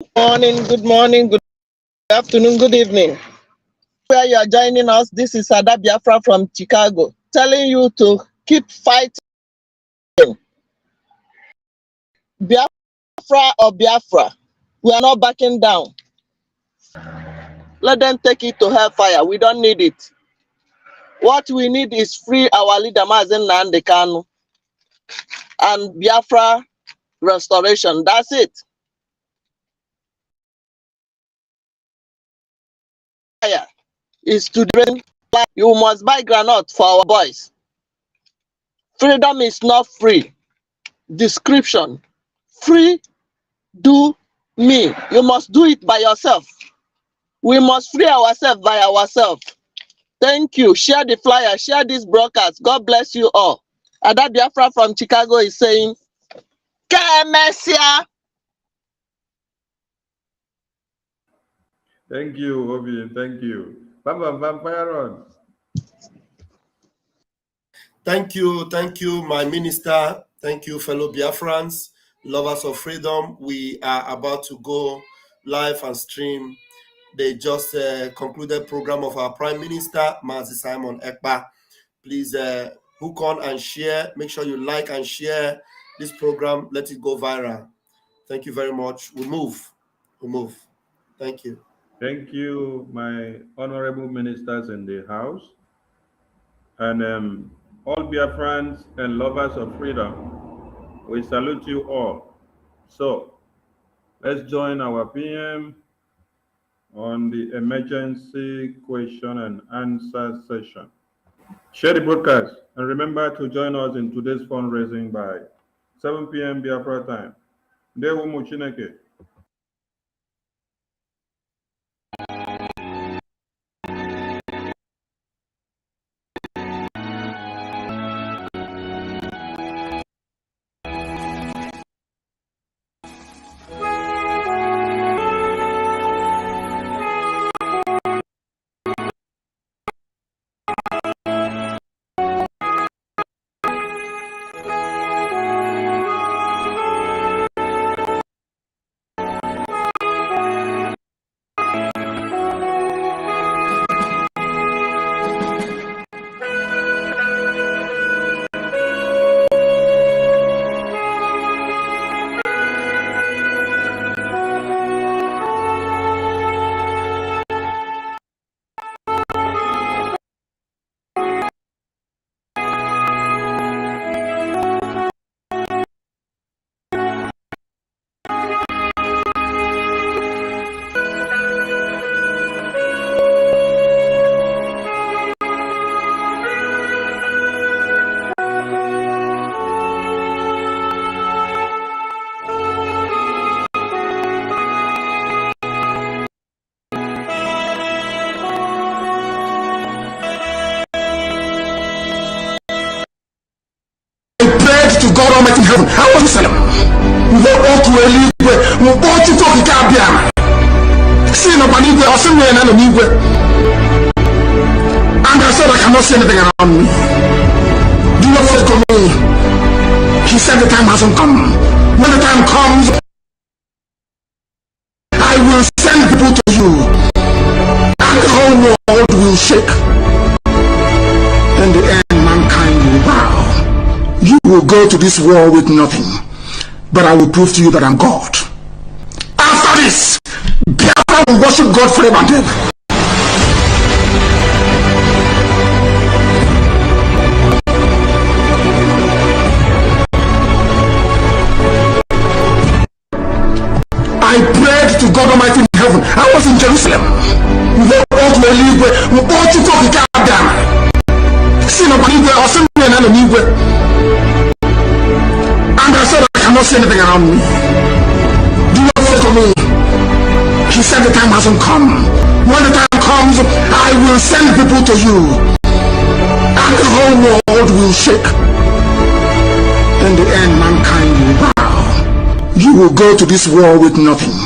Good morning, good afternoon, good evening. Where you are joining us, this is Ada Biafra from Chicago, telling you to keep fighting. Biafra or Biafra, we are not backing down. Let them take it to hellfire. We don't need it. What we need is free our leader Mazen Nnamdi Kanu and Biafra restoration. That's it. Is to drain. You must buy granite for our boys. Freedom is not free. Description. Free, do me. You must do it by yourself. We must free ourselves by ourselves. Thank you. Share the flyer. Share this broadcast. God bless you all. Ada Biafra from Chicago is saying, Kemesia. Thank you, Obi. Thank you. Baba Vampire on. Thank you, my minister. Thank you, fellow Biafrans, lovers of freedom. We are about to go live and stream the just concluded program of our Prime Minister, Mazi Simon Ekpa. Please hook on and share. Make sure you like and share this program. Let it go viral. Thank you very much. We move. Thank you. Thank you, my honorable ministers in the House, and all Biafrans and lovers of freedom. We salute you all. So, let's join our PM on the emergency question and answer session. Share the broadcast and remember to join us in today's fundraising by 7 p.m. Biafra time. Ndewo Chineke. To God Almighty in heaven, I want to say, we want to believe, we want to talk to Gabian. See, nobody will also win and me. And I said, I cannot see anything around me. Do not say to me, he said the time hasn't come. When the time comes, I will send people to you, and the whole world will shake. In the end, mankind will bow. You will go to this war with nothing, but I will prove to you that I'm God. After this, Biafra will worship God forever and ever. I prayed to God Almighty in heaven. I was in Jerusalem. We want to believe, we want to talk to God. See, nobody will also win and me. And I said, I cannot see anything around me. Do not say to me, he said the time hasn't come. When the time comes, I will send people to you, and the whole world will shake. In the end, mankind will bow. You will go to this war with nothing,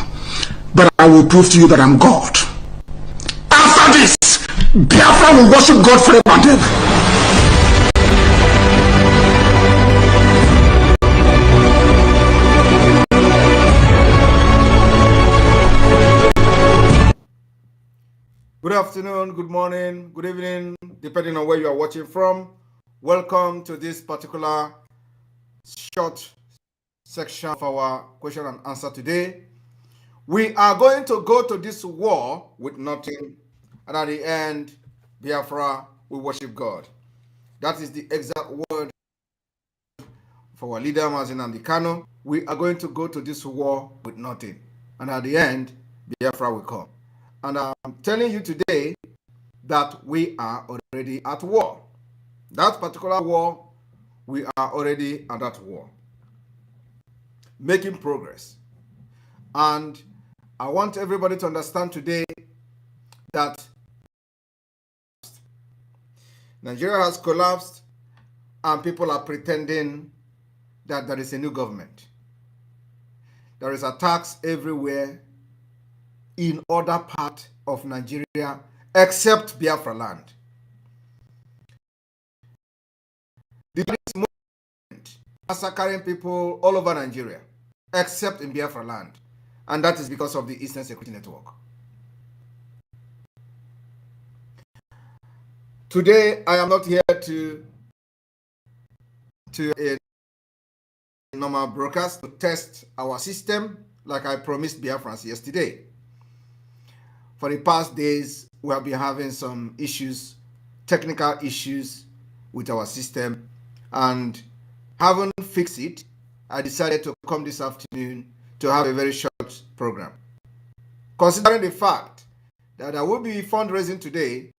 but I will prove to you that I'm God. After this, Biafra will worship God forever and ever. Good afternoon, good morning, good evening, depending on where you are watching from. Welcome to this particular short section of our question and answer today. We are going to go to this war with nothing, and at the end, Biafra, we worship God. That is the exact word for our leader, Mazin Kano. We are going to go to this war with nothing, and at the end, Biafra will come. And I'm telling you today that we are already at war. That particular war, we are already at that war, making progress. And I want everybody to understand today that Nigeria has collapsed and people are pretending that there is a new government. There is attacks everywhere in other parts of Nigeria except Biafra land. The movement massacring people all over Nigeria except in Biafra land, and that is because of the Eastern Security Network. Today, I am not here to a normal broadcast to test our system like I promised Biafrans yesterday. For the past days, we have been having some issues, technical issues with our system, and haven't fixed it. I decided to come this afternoon to have a very short program. Considering the fact that there will be fundraising today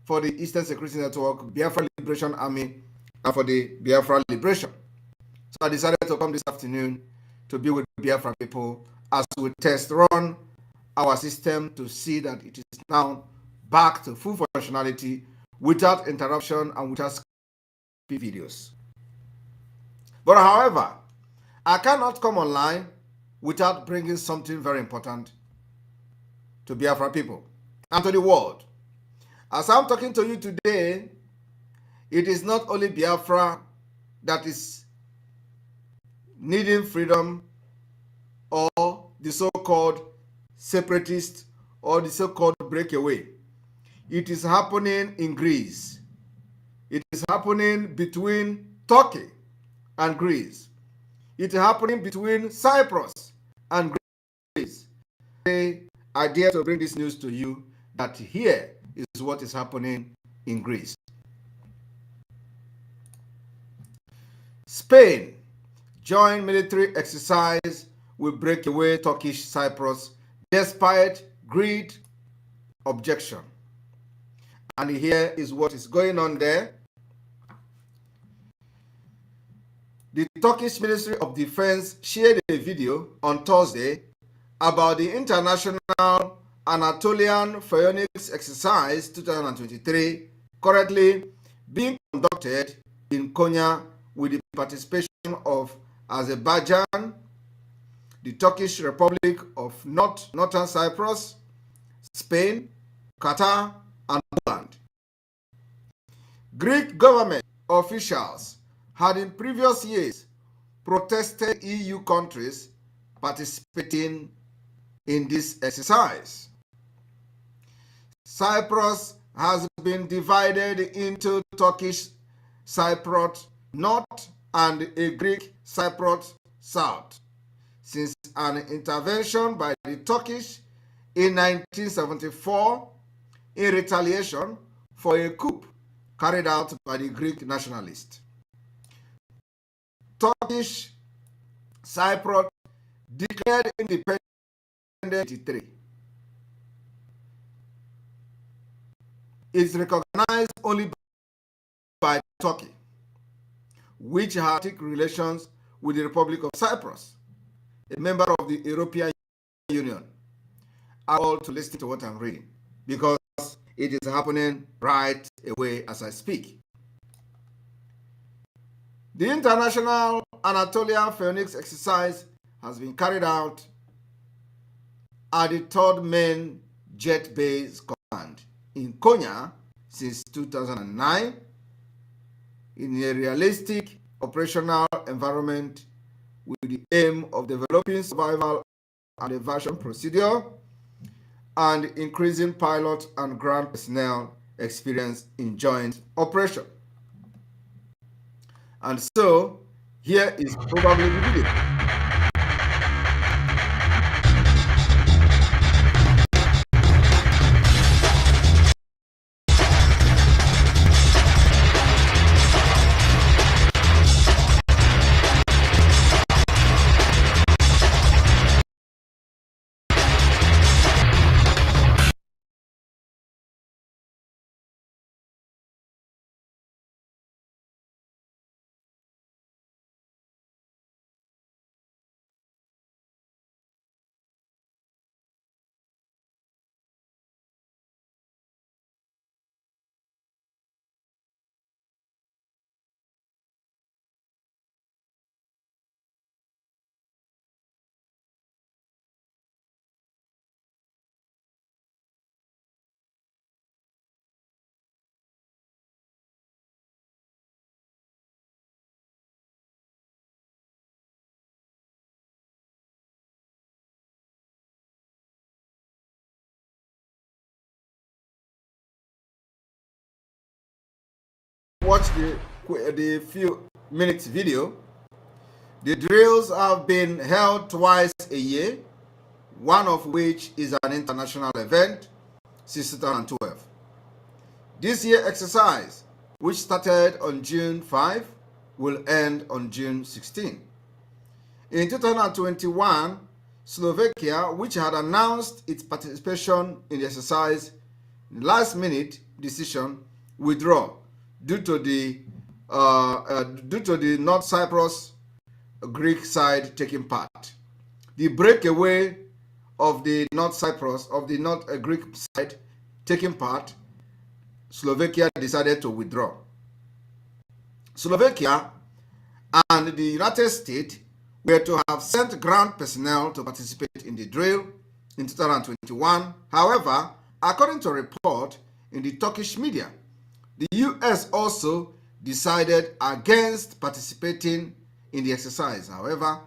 for the Eastern Security Network, Biafra Liberation Army, and for the Biafra Liberation. So I decided to come this afternoon to be with Biafra people as we test run our system to see that it is now back to full functionality without interruption and without videos. But however, I cannot come online without bringing something very important to Biafra people and to the world. As I'm talking to you today, it is not only Biafra that is needing freedom or the so-called separatist or the so-called breakaway. It is happening in Greece. It is happening between Turkey and Greece. It is happening between Cyprus and Greece. I dare to bring this news to you that here is what is happening in Greece. Spain joined military exercise with breakaway Turkish Cyprus despite greed objection. And here is what is going on there. The Turkish Ministry of Defense shared a video on Thursday about the International Anatolian Phalanx Exercise 2023 currently being conducted in Konya with the participation of Azerbaijan, the Turkish Republic of Northern Cyprus, Spain, Qatar, and Poland. Greek government officials had in previous years protested EU countries participating in this exercise. Cyprus has been divided into Turkish Cypriot North and a Greek Cypriot South since an intervention by the Turkish in 1974 in retaliation for a coup carried out by the Greek nationalists. Turkish Cypriot declared independence in 1983. It's recognized only by Turkey, which had relations with the Republic of Cyprus, a member of the European Union. I want to listen to what I'm reading because it is happening right away as I speak. The International Anatolian Phalanx exercise has been carried out at the 3rd Main Jet Base Command in Konya since 2009 in a realistic operational environment with the aim of developing survival and evasion procedure and increasing pilot and ground personnel experience in joint operation. And so, here is probably the video. Watch the few minutes video. The drills have been held twice a year, one of which is an international event since 2012. This year exercise, which started on June 5, will end on June 16. In 2021, Slovakia, which had announced its participation in the exercise, last-minute decision withdraw due to the North Cyprus Greek side taking part. The breakaway of the North Greek side taking part, Slovakia decided to withdraw. Slovakia and the United States were to have sent ground personnel to participate in the drill in 2021. However, according to a report in the Turkish media, the US also decided against participating in the exercise. However,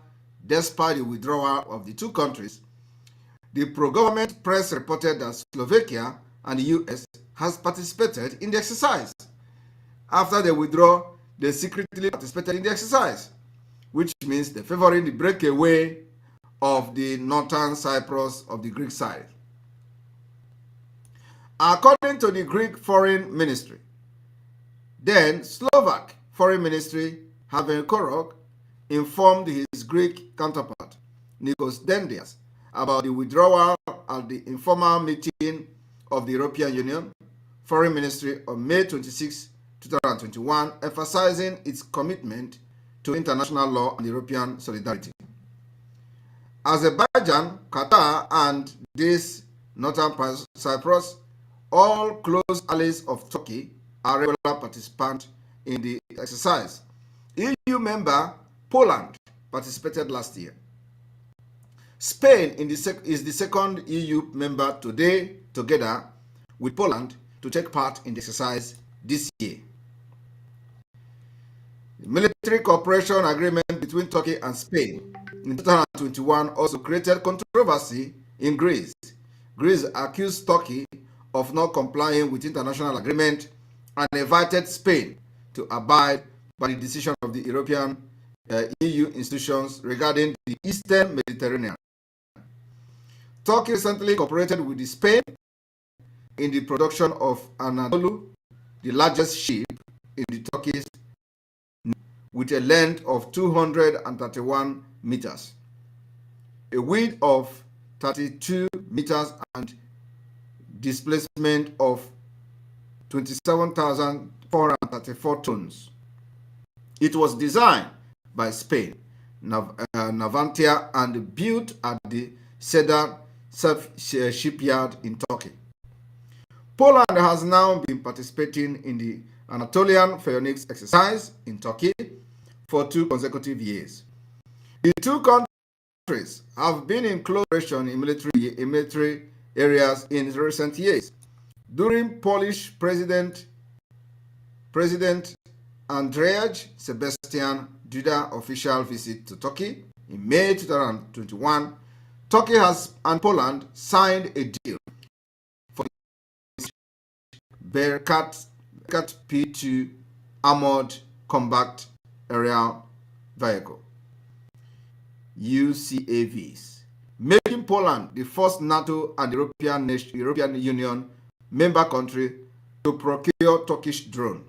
despite the withdrawal of the two countries, the pro-government press reported that Slovakia and the US has participated in the exercise. After the withdrawal, they secretly participated in the exercise, which means they're favoring the breakaway of the Northern Cyprus of the Greek side. According to the Greek Foreign Ministry, then Slovak Foreign Ministry, Haven Korok, informed his Greek counterpart, Nikos Dendias, about the withdrawal at the informal meeting of the European Union Foreign Ministry on May 26, 2021, emphasizing its commitment to international law and European solidarity. Azerbaijan, Qatar, and this Northern Cyprus, all close allies of Turkey, are regular participants in the exercise. EU member Poland participated last year. Spain is the second EU member today, together with Poland, to take part in the exercise this year. The military cooperation agreement between Turkey and Spain in 2021 also created controversy in Greece. Greece accused Turkey of not complying with international agreement and invited Spain to abide by the decision of the European EU institutions regarding the Eastern Mediterranean. Turkey recently cooperated with Spain in the production of Anadolu, the largest ship in the Turkish, with a length of 231 meters, a width of 32 meters, and displacement of 27,434 tons. It was designed by Spain, Navantia, and built at the Cedar shipyard in Turkey. Poland has now been participating in the Anatolian Phoenix exercise in Turkey for 2 consecutive years. The two countries have been in collaboration in military areas in recent years. During Polish President Andrzej Sebastian Duda official visit to Turkey in May 2021, Turkey and Poland signed a deal Bearcat P2 Armored Combat Aerial Vehicle, UCAVs, making Poland the first NATO and European Union member country to procure Turkish drone.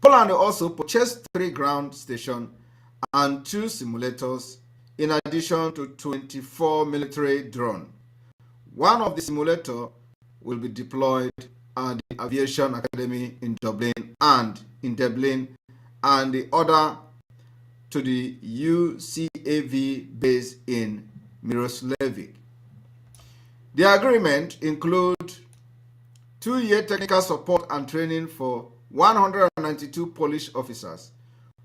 Poland also purchased 3 ground stations and 2 simulators, in addition to 24 military drones. One of the simulators will be deployed at the Aviation Academy in Dublin, and the other to the UCAV base in Miroslavic. The agreement includes 2-year technical support and training for 192 Polish officers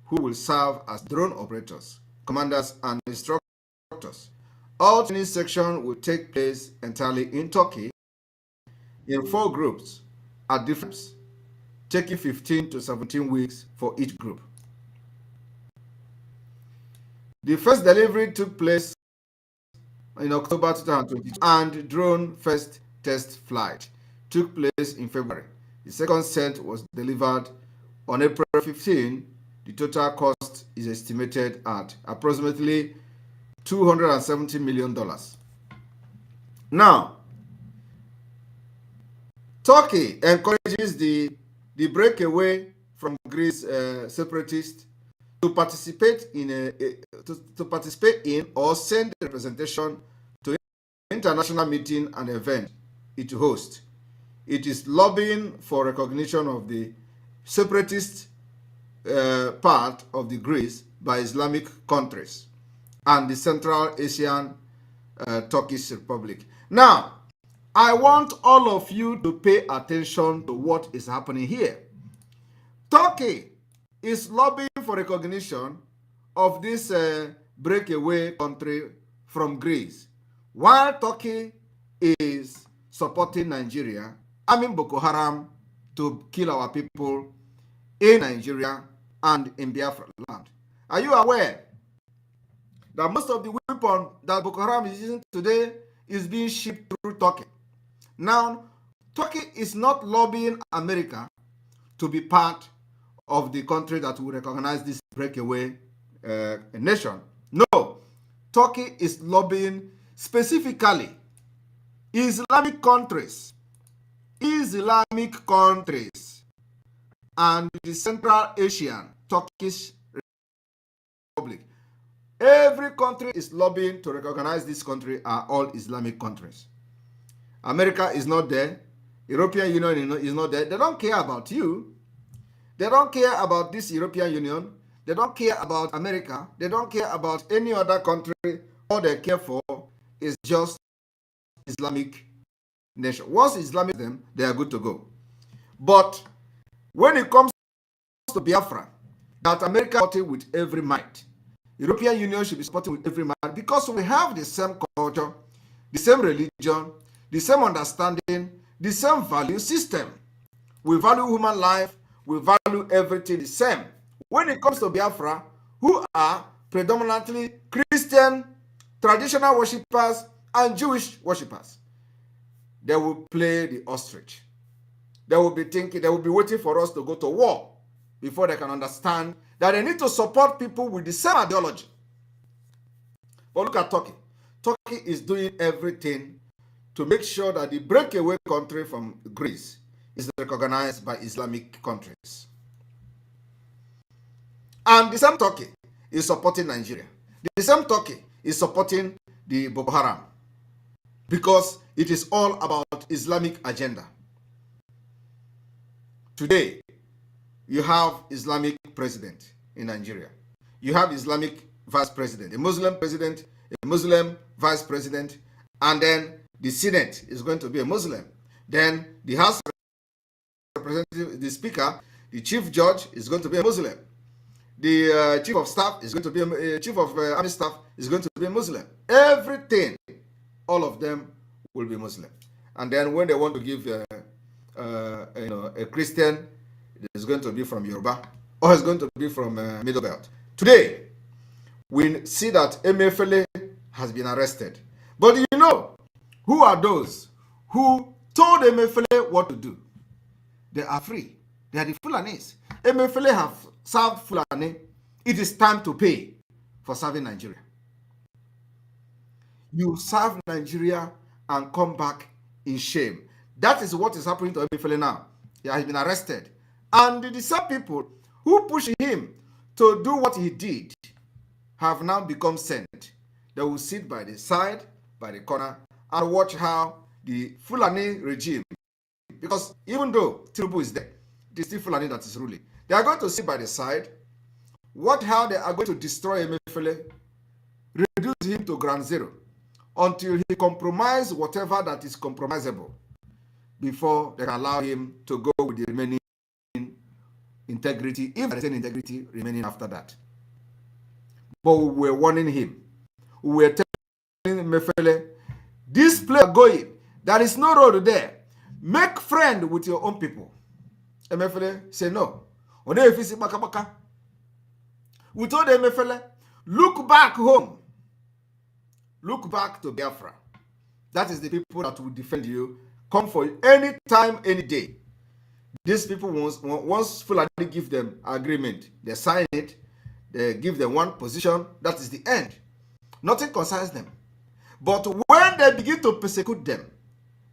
who will serve as drone operators, commanders, and instructors. All training sections will take place entirely in Turkey in 4 groups at different times, taking 15 to 17 weeks for each group. The first delivery took place in October 2022, and drone first test flight took place in February. The second set was delivered on April 15. The total cost is estimated at approximately $270 million. Now, Turkey encourages the breakaway from Greece separatists to participate in or send representation to international meeting and event it hosts. It is lobbying for recognition of the separatist part of the Greece by Islamic countries and the Central Asian Turkish Republic. Now, I want all of you to pay attention to what is happening here. Turkey is lobbying for recognition of this breakaway country from Greece, while Turkey is supporting Nigeria, Boko Haram, to kill our people in Nigeria and in Biafra land. Are you aware that most of the weapons that Boko Haram is using today is being shipped through Turkey? Now, Turkey is not lobbying America to be part of the country that will recognize this breakaway nation. No, Turkey is lobbying specifically Islamic countries, and the Central Asian Turkish Republic. Every country is lobbying to recognize this country are all Islamic countries. America is not there. European Union is not there. They don't care about you. They don't care about this European Union. They don't care about America. They don't care about any other country. All they care for is just Islamic nation. Once Islamic them, they are good to go. But when it comes to Biafra, that America supporting with every might, European Union should be supporting with every might, because we have the same culture, the same religion, the same understanding, the same value system. We value human life. We value everything the same. When it comes to Biafra, who are predominantly Christian, traditional worshippers, and Jewish worshippers, they will play the ostrich. They will be waiting for us to go to war before they can understand that they need to support people with the same ideology. But look at Turkey. Turkey is doing everything to make sure that the breakaway country from Greece is recognized by Islamic countries. And the same Turkey is supporting Nigeria. The same Turkey is supporting the Boko Haram, because it is all about Islamic agenda. Today, you have Islamic president in Nigeria. You have Islamic vice president, a Muslim president, a Muslim vice president, and then the Senate is going to be a Muslim. Then the House representative, the speaker, the chief judge is going to be a Muslim. The chief of staff is going to be chief of army staff is going to be a Muslim. Everything, all of them will be Muslim. And then when they want to give a Christian, it's going to be from Yoruba, or it's going to be from Middle Belt. Today, we see that Emefiele has been arrested. But you know, who are those who told Emefiele what to do? They are free. They are the Fulanis. Emefiele have served Fulani. It is time to pay for serving Nigeria. You serve Nigeria and come back in shame. That is what is happening to Emefiele now. He has been arrested. And the same people who pushed him to do what he did have now become sent. They will sit by the side, by the corner, and watch how the Fulani regime, because even though Tinubu is there, it is still Fulani that is ruling. They are going to sit by the side, watch how they are going to destroy Emefiele, reduce him to ground zero, until he compromises whatever that is compromisable before they can allow him to go with the remaining integrity, if there is any integrity remaining after that. But we were warning him. We were telling Emefiele, this place are going, there is no road there. Make friend with your own people. Emefiele say no. We told Emefiele, look back home. Look back to Biafra. That is the people that will defend you. Come for you any time, any day. These people, once Fulani give them agreement, they sign it, they give them one position, that is the end. Nothing concerns them. But when they begin to persecute them,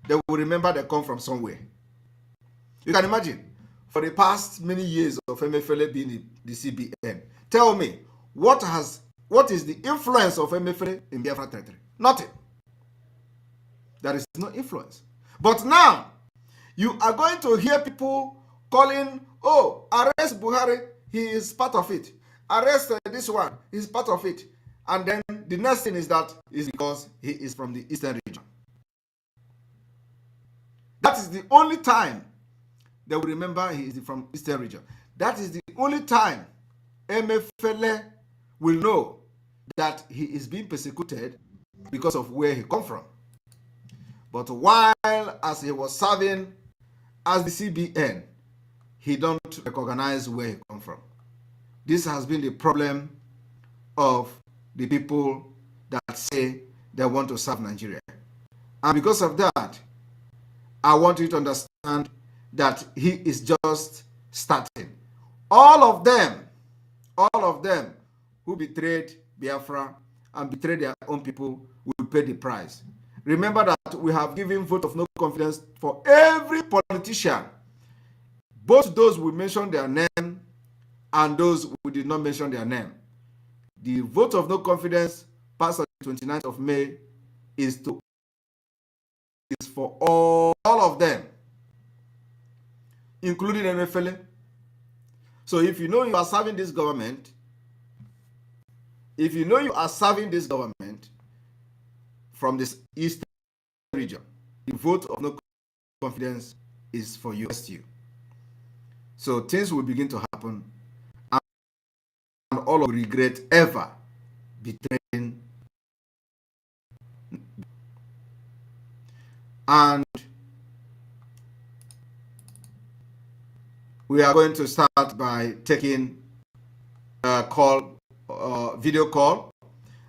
they will remember they come from somewhere. You can imagine, for the past many years of Emefiele being the CBN, tell me, what is the influence of Emefiele in Biafra territory? Nothing. There is no influence. But now, you are going to hear people calling, oh, arrest Buhari, he is part of it. Arrest this one, he is part of it. And then the next thing is that is because he is from the eastern region. That is the only time they will remember he is from eastern region. That is the only time Emefiele will know that he is being persecuted because of where he come from. But while as he was serving as the CBN, he don't recognize where he come from. This has been the problem of the people that say they want to serve Nigeria. And because of that, I want you to understand that he is just starting. All of them who betrayed Biafra and betrayed their own people will pay the price. Remember that we have given vote of no confidence for every politician, both those we mentioned their name and those we did not mention their name. The vote of no confidence passed on the 29th of May is for all of them, including Emefiele. So if you know you are serving this government, from this eastern region, the vote of no confidence is for you. So things will begin to happen, and all will regret ever betraying. And we are going to start by taking a call, video call.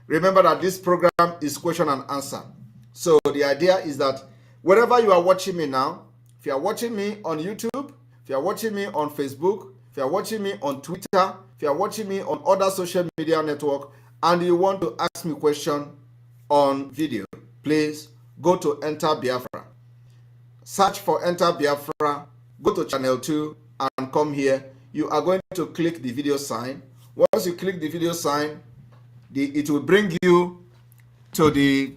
Remember that this program is question and answer. So the idea is that wherever you are watching me now, if you are watching me on YouTube, if you are watching me on Facebook, if you are watching me on Twitter, if you are watching me on other social media network, and you want to ask me a question on video, please go to Enter Biafra. Search for Enter Biafra, go to channel 2 and come here. You are going to click the video sign. Once you click the video sign, it will bring you to the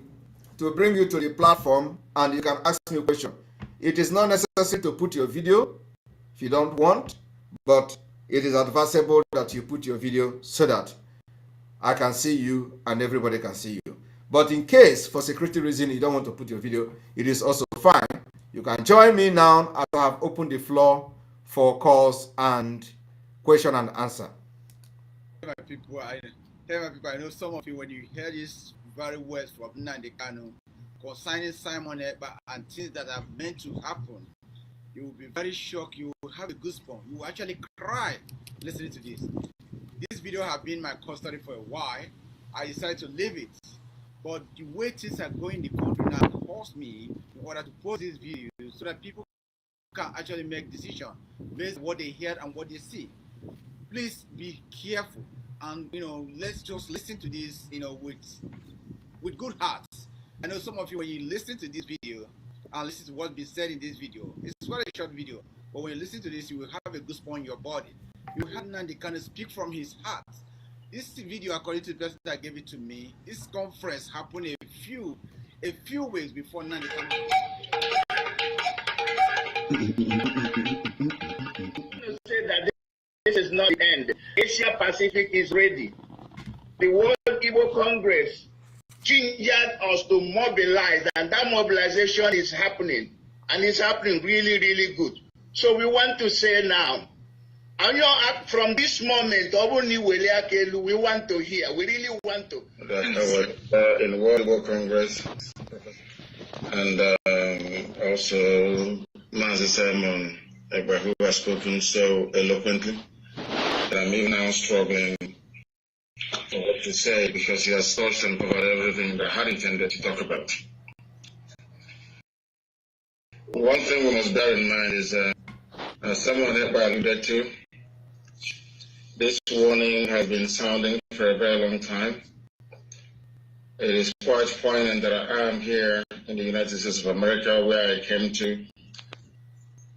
platform, and you can ask me a question. It is not necessary to put your video if you don't want, but it is advisable that you put your video so that I can see you and everybody can see you. But in case for security reason you don't want to put your video, it is also fine. You can join me now as I have opened the floor for calls and question and answer. My people, I know some of you, when you hear these very words from Nnamdi Kanu concerning Simon Ekpa and things that are meant to happen, you will be very shocked. You will have a goosebump. You will actually cry listening to this. This video has been my custody for a while. I decided to leave it. But the way things are going in the country now caused me in order to post this video so that people can actually make decisions based on what they hear and what they see. Please be careful, and let's just listen to this, with good hearts. I know some of you, when you listen to this video and listen to what's been said in this video, it's very short video, but when you listen to this, you will have a goosebump in your body. You have Nnamdi Kanu speak from his heart. This video, according to the person that gave it to me, this conference happened a few weeks before Nnamdi Kanu. Say that this is not the end. Asia Pacific is ready. The World Igbo Congress gingered us to mobilize, and that mobilization is happening, and it's happening really, really good. So we want to say now, and from this moment, we want to hear. We really want to. In the World Igbo Congress, and also Mazi Simon, who has spoken so eloquently that I'm even now struggling for what to say, because he has touched and covered everything that I had intended to talk about. One thing we must bear in mind is, as someone hereby alluded to, this warning has been sounding for a very long time. It is quite poignant that I am here in the United States of America, where I came to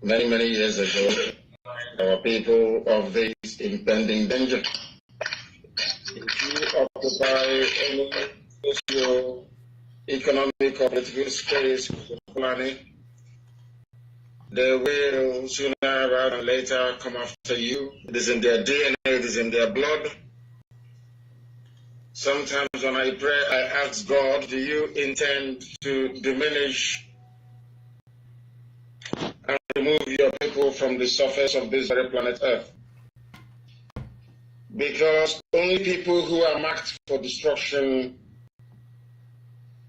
many, many years ago. Our people of this impending danger. If you occupy any socio-economic or political space planning, they will sooner rather than later come after you. It is in their DNA, it is in their blood. Sometimes when I pray, I ask God, do you intend to diminish and remove your people from the surface of this very planet Earth? Because only people who are marked for destruction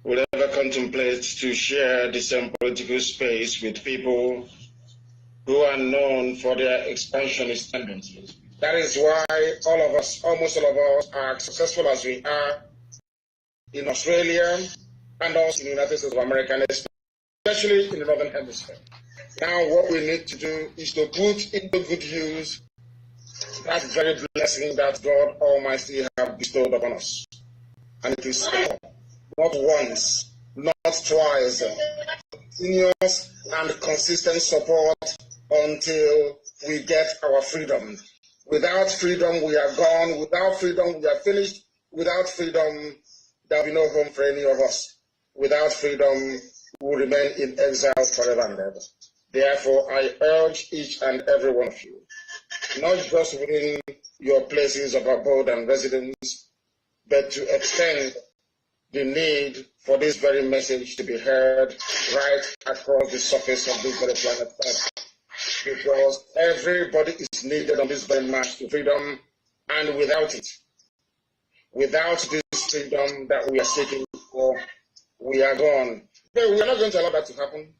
will ever contemplate to share the same political space with people who are known for their expansionist tendencies. That is why all of us, almost all of us, are successful as we are in Australia and also in the United States of America, especially in the Northern Hemisphere. Now what we need to do is to put into good use that very blessing that God Almighty have bestowed upon us. And it is not once, not twice, continuous and consistent support until we get our freedom. Without freedom, we are gone. Without freedom, we are finished. Without freedom, there will be no home for any of us. Without freedom, we will remain in exile forever and ever. Therefore, I urge each and every one of you, not just within your places of abode and residence, but to extend the need for this very message to be heard right across the surface of this very planet Earth. Because everybody is needed on this very march to freedom, and without it, without this freedom that we are seeking for, we are gone. But we are not going to allow that to happen.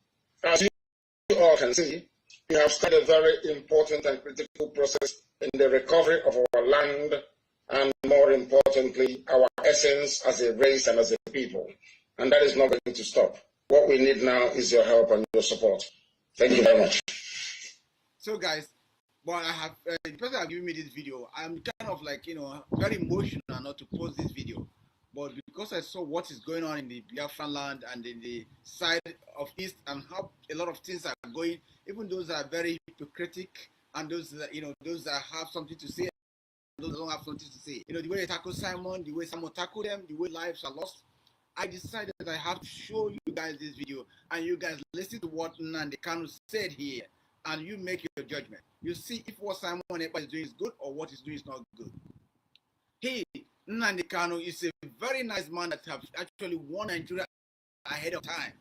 As you all can see, we have started a very important and critical process in the recovery of our land, and more importantly, our essence as a race and as a people. And that is not going to stop. What we need now is your help and your support. Thank you very much. So guys, well, I have the person that giving me this video, I'm kind of like, very emotional not to post this video. But because I saw what is going on in the Biafran land and in the side of East, and how a lot of things are going, even those that are very hypocritic and those that, those that have something to say, and those that don't have something to say. The way they tackle Simon, the way Simon tackled them, the way lives are lost. I decided that I have to show you guys this video, and you guys listen to what Nnamdi Kanu said here, and you make your judgment. You see if what Simon is doing is good or what he's doing is not good. He, Nnamdi Kanu, is a very nice man that has actually won Nigeria ahead of time.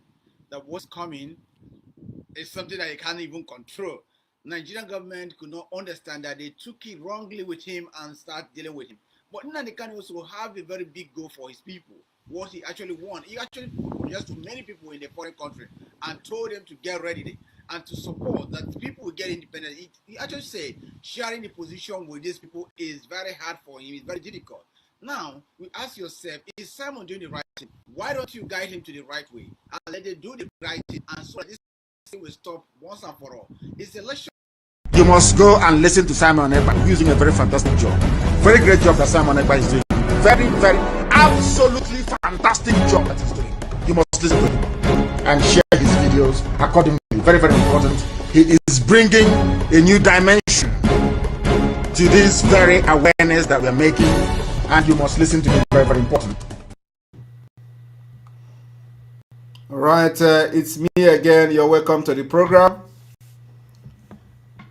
That what's coming is something that he can't even control. Nigerian government could not understand that. They took it wrongly with him and start dealing with him. But Nnamdi Kanu also have a very big goal for his people. What he actually won. He actually just to many people in the foreign country and told them to get ready and to support that people will get independent. He actually said sharing the position with these people is very hard for him. It's very difficult. Now, we ask yourself, is Simon doing the right thing? Why don't you guide him to the right way and let them do the right thing, and so that this will stop once and for all. It's election. You must go and listen to Simon Ekpa using a very fantastic job. Very great job that Simon Ekpa is doing. Very, very, absolutely fantastic job that he's doing. You must listen to him and share his videos accordingly. Very, very important. He is bringing a new dimension to this very awareness that we're making, and you must listen to him. Very, very important. All right, it's me again. You're welcome to the program.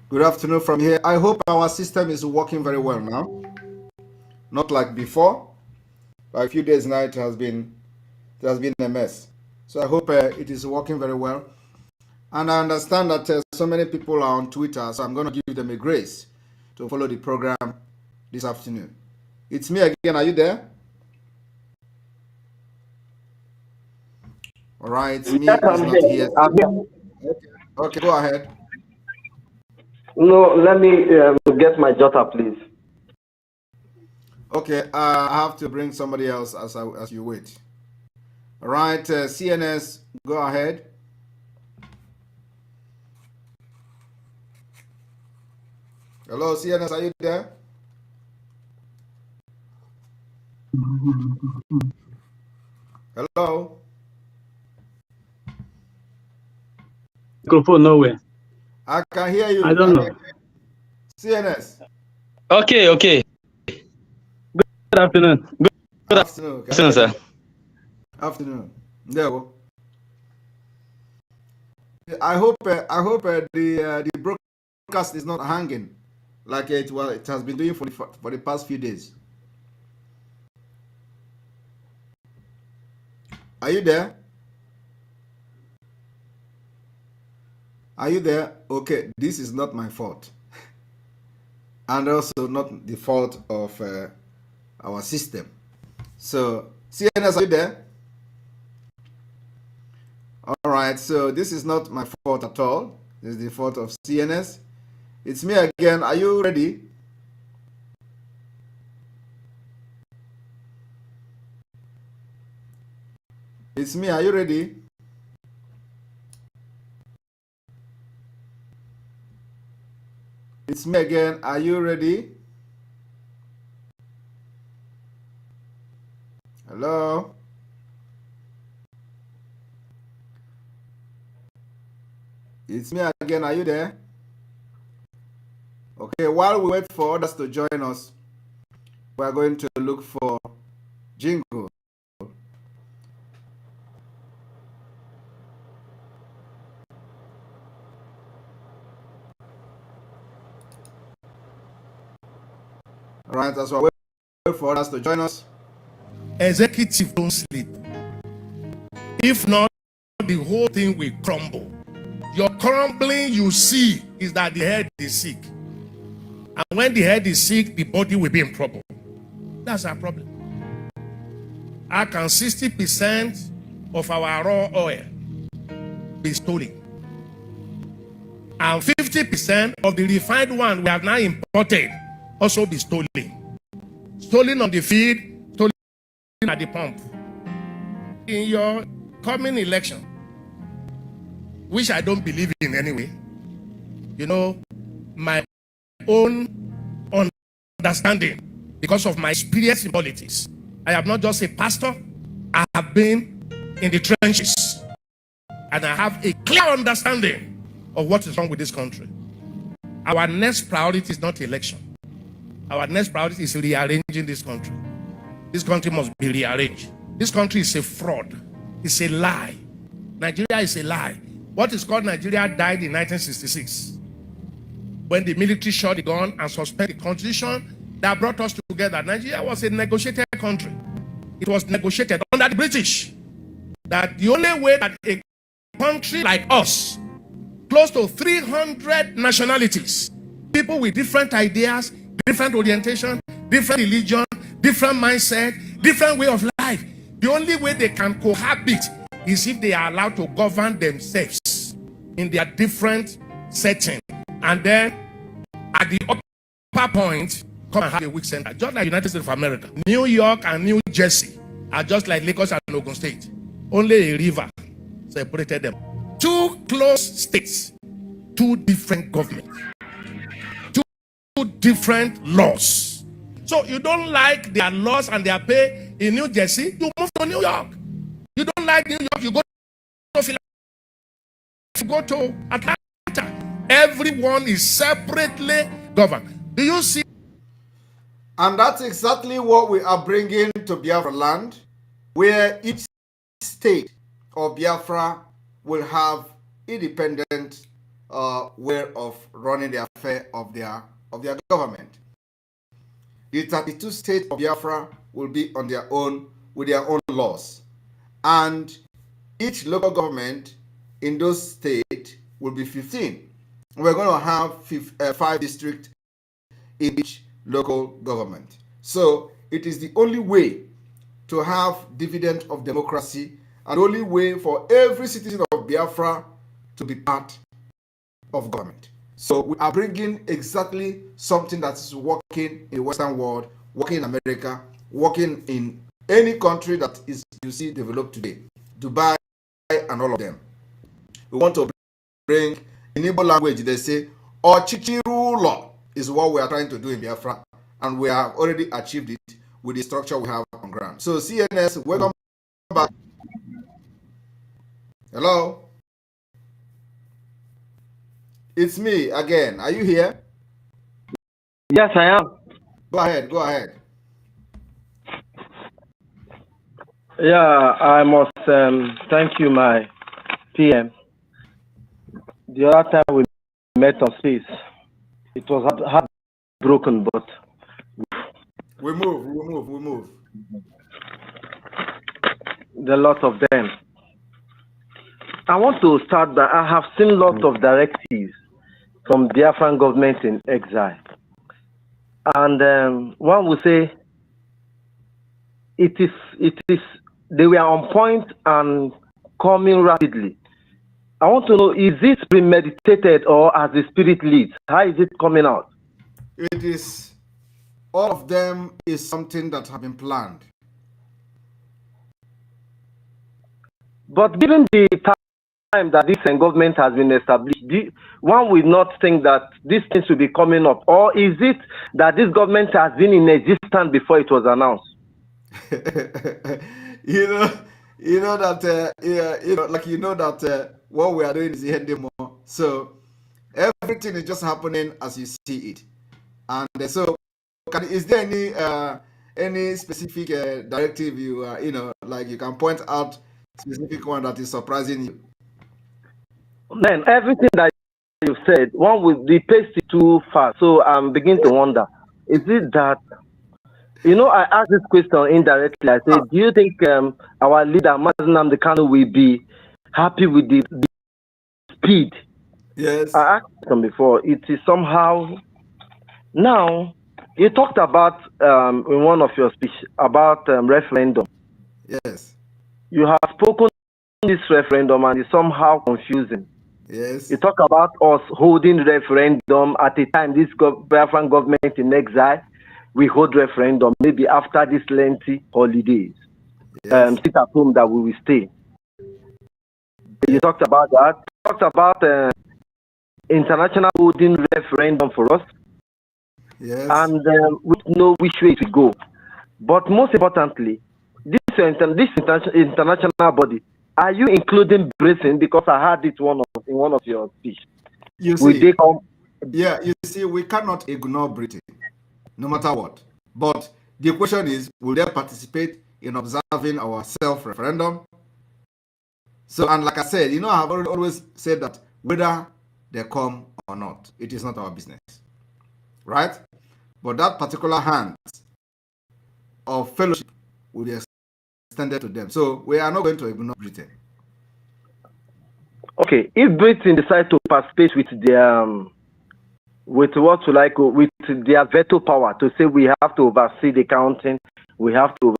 Good afternoon from here. I hope our system is working very well now. Not like before. For a few days now, it has been a mess. So I hope it is working very well. And I understand that so many people are on Twitter, so I'm going to give them a grace to follow the program this afternoon. It's me again. Are you there? All right. It's me. Yes, It's I'm not here. here. I'm here. Okay, go ahead. No, let me get my daughter, please. Okay, I have to bring somebody else as you wait. All right, CNS, go ahead. Hello, CNS, are you there? Hello? Microphone nowhere. I can hear you. I don't know. CNS. Okay. Good afternoon. Good afternoon. Afternoon, sir. Afternoon. There we go. I hope the broadcast is not hanging like it has been doing for the past few days. Are you there? Are you there? Okay, this is not my fault. And also not the fault of our system. So, CNS, are you there? All right, so this is not my fault at all. This is the fault of CNS. It's me again. Are you ready? It's me. Are you ready? It's me again. Are you ready? Hello? It's me again. Are you there? Okay, while we wait for others to join us, we are going to look for jingle. All right, as we wait for others to join us. Executive don't sleep. If not, the whole thing will crumble. Your crumbling you see is that the head is sick. And when the head is sick, the body will be in trouble. That's our problem. How can 60% of our raw oil be stolen? And 50% of the refined one we have now imported also be stolen. Stolen on the field, stolen at the pump. In your coming election, which I don't believe in anyway, you know, my own understanding, because of my experience in politics, I am not just a pastor, I have been in the trenches, and I have a clear understanding of what is wrong with this country. Our next priority is not election. Our next priority is rearranging this country. This country must be rearranged. This country is a fraud. It's a lie. Nigeria is a lie. What is called Nigeria died in 1966 when the military shot the gun and suspended the constitution that brought us together. Nigeria was a negotiated country. It was negotiated under the British that the only way that a country like us, close to 300 nationalities, people with different ideas, different orientation, different religion, different mindset, different way of life, the only way they can cohabit is if they are allowed to govern themselves in their different setting. And then at the upper point, come and have a weak center. Just like United States of America. New York and New Jersey are just like Lagos and Ogun State. Only a river separated them. two close states, two different governments, two different laws. So you don't like their laws and their pay in New Jersey, you move to New York. You don't like New York, you go to Philadelphia, you go to Atlanta. Everyone is separately governed. Do you see? And that's exactly what we are bringing to Biafra land, where each state of Biafra will have independent way of running the affair of their government. The 32 states of Biafra will be on their own with their own laws, and each local government in those states will be 15. We're going to have 5 districts in each local government. So it is the only way to have dividend of democracy, and the only way for every citizen of Biafra to be part of government. So we are bringing exactly something that is working in the Western world, working in America, working in any country that is, you see, developed today, Dubai and all of them. We want to bring, in Igbo language, they say, Ochichi ruler is what we are trying to do in Biafra, and we have already achieved it with the structure we have on ground. So CNS, welcome back. Hello? It's me again. Are you here? Yes, I am. Go ahead, go ahead. Yeah, I must thank you, my PM. The other time we met on space, it was heartbroken, but we move. There are lots of them. I want to start that I have seen lots of directives from Biafran government in exile. And one would say it is they were on point and coming rapidly. I want to know, is this premeditated or as the spirit leads? How is it coming out? It is, all of them is something that have been planned. But given the time that this government has been established, one will not think that these things will be coming up. Or is it that this government has been in existence before it was announced? What we are doing is ending more. So everything is just happening as you see it. And so, is there any specific directive you like you can point out specific one that is surprising you? Man, everything that you said, one will be paced too fast. So I'm beginning to wonder, is it that, I asked this question indirectly. I said, do you think our leader, Mazen Nnamdi Kanu, will be happy with the speed? Yes. I asked them before. It is somehow, now, you talked about, in one of your speech, about referendum. Yes. You have spoken this referendum and it's somehow confusing. Yes. You talk about us holding referendum at a time this Biafran government in exile, we hold referendum maybe after these lengthy holidays. Yes. Sit at home that we will stay. You talked about that. You talked about international holding referendum for us. Yes. And we know which way to go. But most importantly, this international body, are you including Britain? Because I heard it in one of your speeches. You see, you see, we cannot ignore Britain, no matter what. But the question is, will they participate in observing our self-referendum? So, and like I said, I've always said that whether they come or not, it is not our business, right? But that particular hand of fellowship will be extended to them. So we are not going to ignore Britain. Okay, if Britain decide to participate with their with their veto power to say we have to oversee the counting, we have to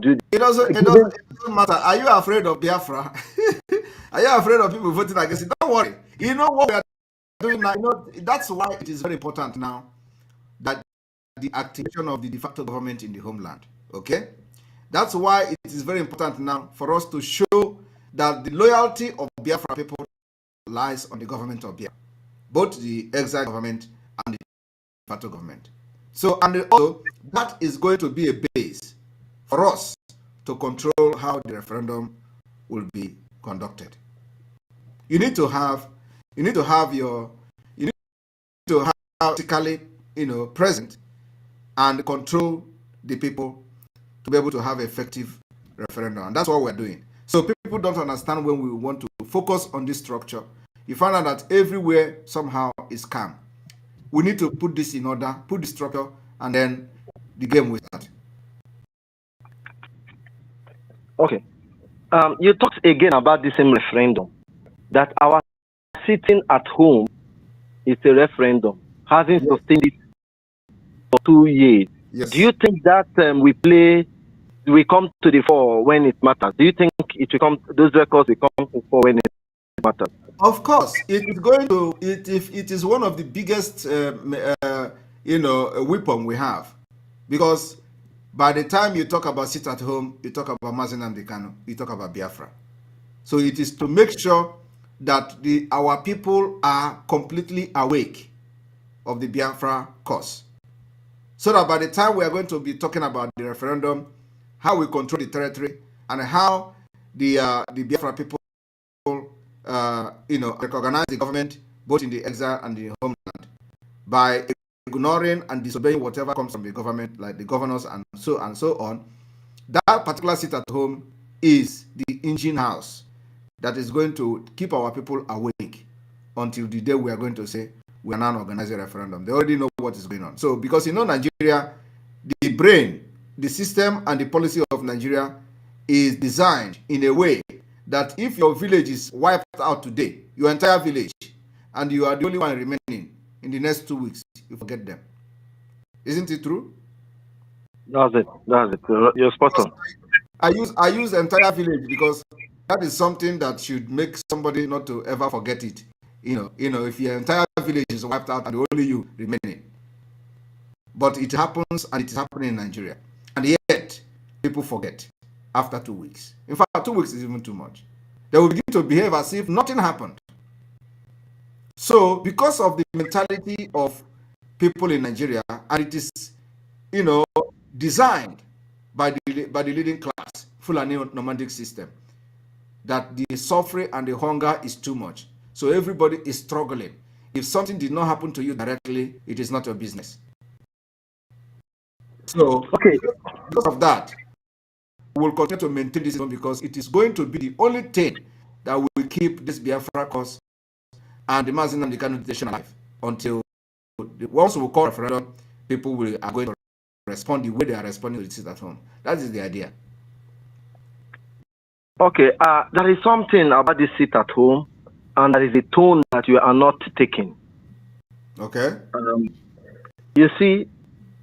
do. It doesn't matter. Are you afraid of Biafra? Are you afraid of people voting against it? Don't worry. You know what we are doing now. That's why it is very important now that the activation of the de facto government in the homeland. Okay, that's why it is very important now for us to show that the loyalty of Biafra people lies on the government of Biafra, both the exile government and the de facto government. So, and also, that is going to be a base for us to control how the referendum will be conducted. You need to have physically, present and control the people to be able to have effective referendum. And that's what we're doing. So people don't understand when we want to focus on this structure. You find out that everywhere somehow is calm. We need to put this in order, put the structure, and then the game will start. Okay. You talked again about the same referendum, that our sitting at home is a referendum, having sustained it for 2 years. Yes. Do you think that we come to the fore when it matters? Do you think those records will come to the fore when it matters? Of course, it is going to. It is one of the biggest, weapon we have, because by the time you talk about sit at home, you talk about Mazen Nnamdi Kanu, you talk about Biafra. So it is to make sure that our people are completely awake of the Biafra cause, so that by the time we are going to be talking about the referendum, how we control the territory, and how the Biafra people recognize the government both in the exile and the homeland by ignoring and disobeying whatever comes from the government, like the governors and so on. That particular sit at home is the engine house that is going to keep our people awake until the day we are going to say we are now organizing a referendum. They already know what is going on. So because Nigeria, the brain, the system and the policy of Nigeria is designed in a way that if your village is wiped out today, your entire village, and you are the only one remaining, in the next 2 weeks, you forget them. Isn't it true? That's it. You're spot on. I use entire village because that is something that should make somebody not to ever forget it. If your entire village is wiped out and only you remaining. But it happens, and it is happening in Nigeria. And yet, people forget after 2 weeks. In fact, 2 weeks is even too much. They will begin to behave as if nothing happened. So, because of the mentality of people in Nigeria, and it is, designed by the leading class, Fulani nomadic system, that the suffering and the hunger is too much. So everybody is struggling. If something did not happen to you directly, it is not your business. So, because of that, we will continue to maintain this because it is going to be the only thing that will keep this Biafra cause and the Mazen Nnamdi Kanu detention alive until once we call referendum, people are going to respond the way they are responding to the sit at home. That is the idea. Okay, there is something about this sit at home, and there is a tone that you are not taking. Okay. You see,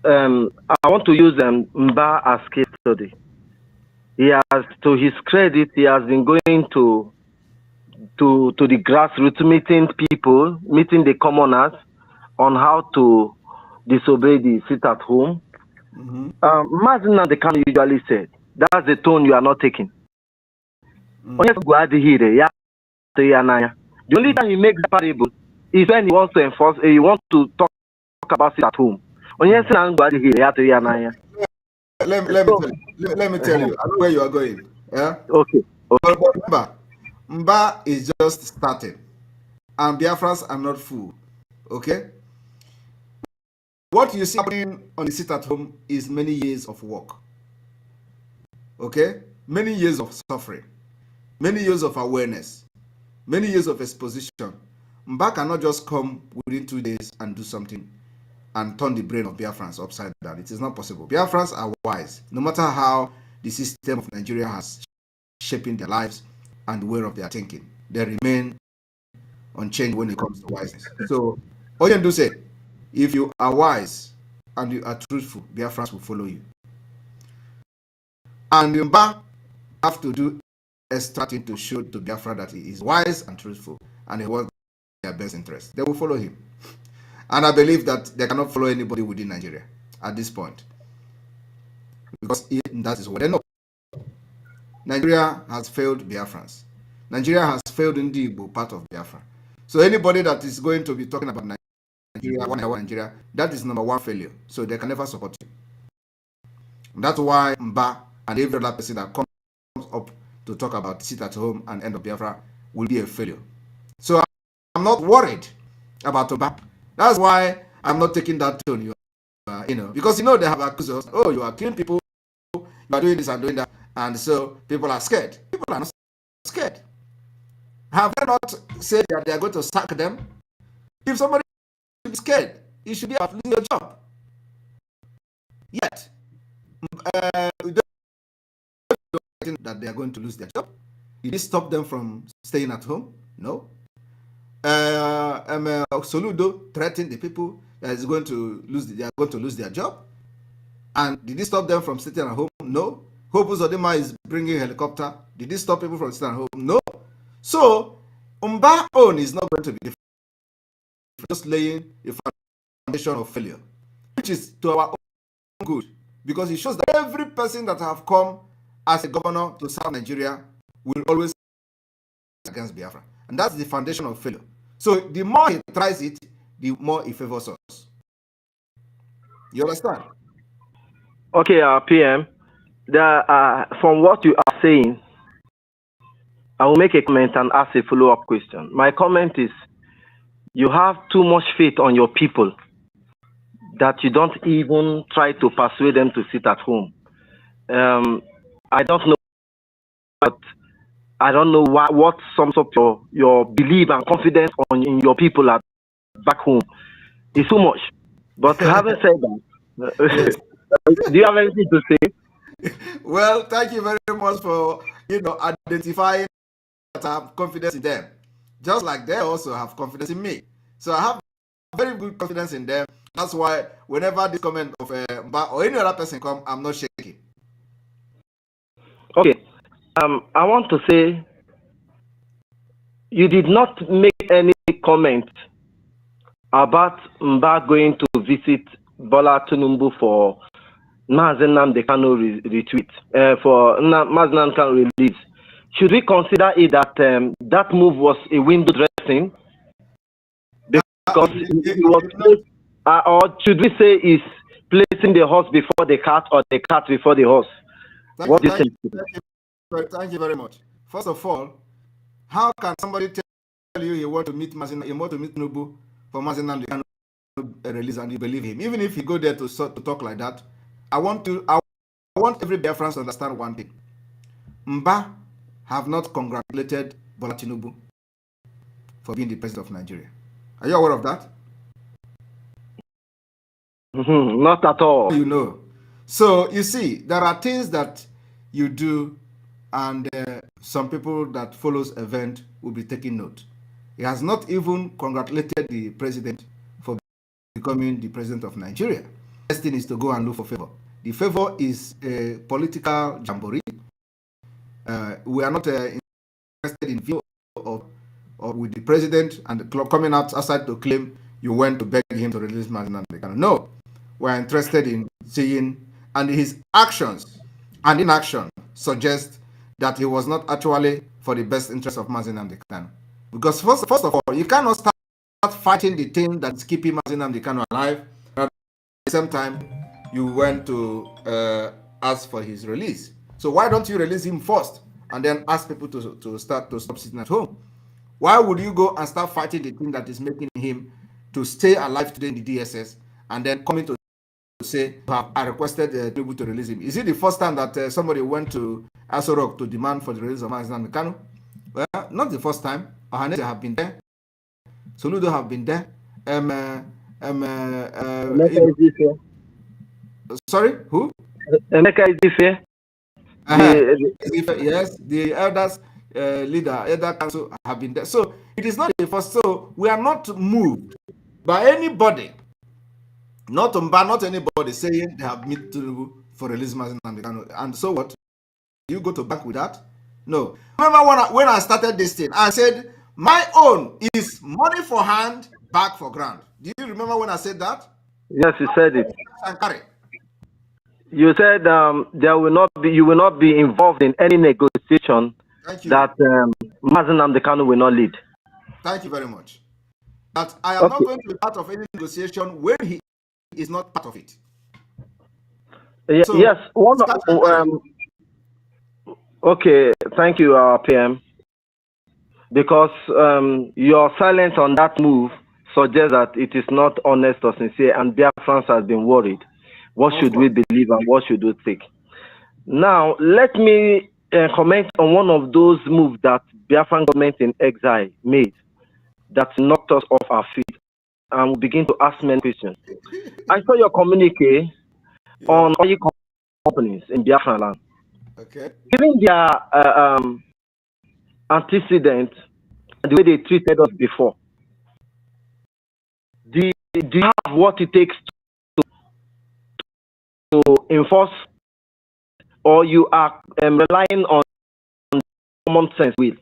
I want to use Mba as case study. He has, to his credit, he has been going to the grassroots, meeting people, meeting the commoners on how to disobey the sit at home. Mazen Nnamdi Kanu usually said, that's the tone you are not taking. The only time he makes parable is when he wants to enforce, he wants to talk about sit at home. Let me tell you, I know where you are going. Yeah. Okay. But remember, Mba is just starting, and Biafrans are not full. Okay. What you see happening on the sit at home is many years of work. Okay, many years of suffering, many years of awareness, many years of exposition. Mba cannot just come within 2 days and do something and turn the brain of Biafrans upside down. It is not possible. Biafrans are wise, no matter how the system of Nigeria has shaping their lives and the way of their thinking. They remain unchanged when it comes to wiseness. So, all you can do is say, if you are wise and you are truthful, Biafrans will follow you. And Mba have to do extra thing to show to Biafra that he is wise and truthful and he wants their best interest. They will follow him. And I believe that they cannot follow anybody within Nigeria at this point, because that is what they know. Nigeria has failed Biafrans. Nigeria has failed in the Igbo part of Biafra. So anybody that is going to be talking about Nigeria, that is number one failure. So they can never support you. That's why Mba and every other person that comes up to talk about sit at home and end of Biafra will be a failure. So I'm not worried about Mba. That's why I'm not taking that tone. Because they have accused us. Oh, you are killing people. You are doing this and doing that, and so people are scared. People are not scared. Have they not said that they are going to sack them? If somebody is scared, he should be losing your job. Yet, that they are going to lose their job. Did it stop them from staying at home? No. Soludo threatened the people that they are going to lose their job. And did it stop them from sitting at home? No. Hope Uzodinma is bringing a helicopter. Did it stop people from sitting at home? No. So, Mba own is not going to be different. Just laying a foundation of failure, which is to our own good, because it shows that every person that have come as a governor to serve Nigeria will always against Biafra. And that's the foundation of failure. So the more he tries it, the more he favors us. You understand? Okay, PM. From what you are saying, I will make a comment and ask a follow-up question. My comment is, you have too much faith on your people that you don't even try to persuade them to sit at home. I don't know, but I don't know what sums up your belief and confidence in your people at back home. It's too much. But having said that, do you have anything to say? Well, thank you very much for identifying that I have confidence in them, just like they also have confidence in me. So I have very good confidence in them. That's why whenever this comment of Mba or any other person come, I'm not shaking. Okay. I want to say you did not make any comment about Mba going to visit Bola Tinubu for Mazen Nnamdi Kanu retweet, for Mazen Nnamdi Kanu release. Should we consider it that that move was a window dressing? Because it was, or should we say is placing the horse before the cat or the cat before the horse? What do you think? Thank you very much. First of all, how can somebody tell you he want to meet Tinubu for Mazen Nnamdi Kanu release and you believe him? Even if you go there to talk like that, I want every Biafran to understand one thing. Mba have not congratulated Bola Tinubu for being the president of Nigeria. Are you aware of that? Not at all. You know. So you see, there are things that you do, and some people that follows event will be taking note. He has not even congratulated the president for becoming the president of Nigeria. The next thing is to go and look for favor. The favor is a political jamboree. We are not interested in view or with the president and coming outside to claim you went to beg him to release Mazen Nnamdi Kanu. No, we are interested in seeing, and his actions and inaction suggest that he was not actually for the best interest of Mazen Nnamdi Kanu. Because first of all, you cannot start fighting the thing that is keeping Mazen Nnamdi Kanu alive. At the same time, you went to ask for his release. So why don't you release him first and then ask people to stop sitting at home? Why would you go and start fighting the thing that is making him to stay alive today in the DSS and then coming to say, I requested people to release him? Is it the first time that somebody went to Aso Rock to demand for the release of Mazen Nnamdi Kanu? Well, not the first time. Ohanese have been there. Soludo have been there. Sorry, who? Emeka Izife. Yes, the elders elder council have been there. So it is not the first. So we are not moved by anybody, not anybody saying they have met to for release Mazen Nnamdi Kanu. And so what? You go to bank with that? No. Remember when I started this thing, I said my own is money for hand, back for ground. Do you remember when I said that? Yes, you said it. You said you will not be involved in any negotiation that Mazen Namdekanu will not lead. Thank you very much. That I am not going to be part of any negotiation when he is not part of it. So, yes. Okay. Thank you, PM. Because your silence on that move suggests that it is not honest or sincere, and Biafrans has been worried. What should we believe and what should we take? Now, let me comment on one of those moves that Biafran government in exile made that knocked us off our feet, and we begin to ask many questions. I saw your communique on oil companies in Biafran land. Okay. Given their antecedent and the way they treated us before, do you have what it takes to enforce, or you are relying on common sense with?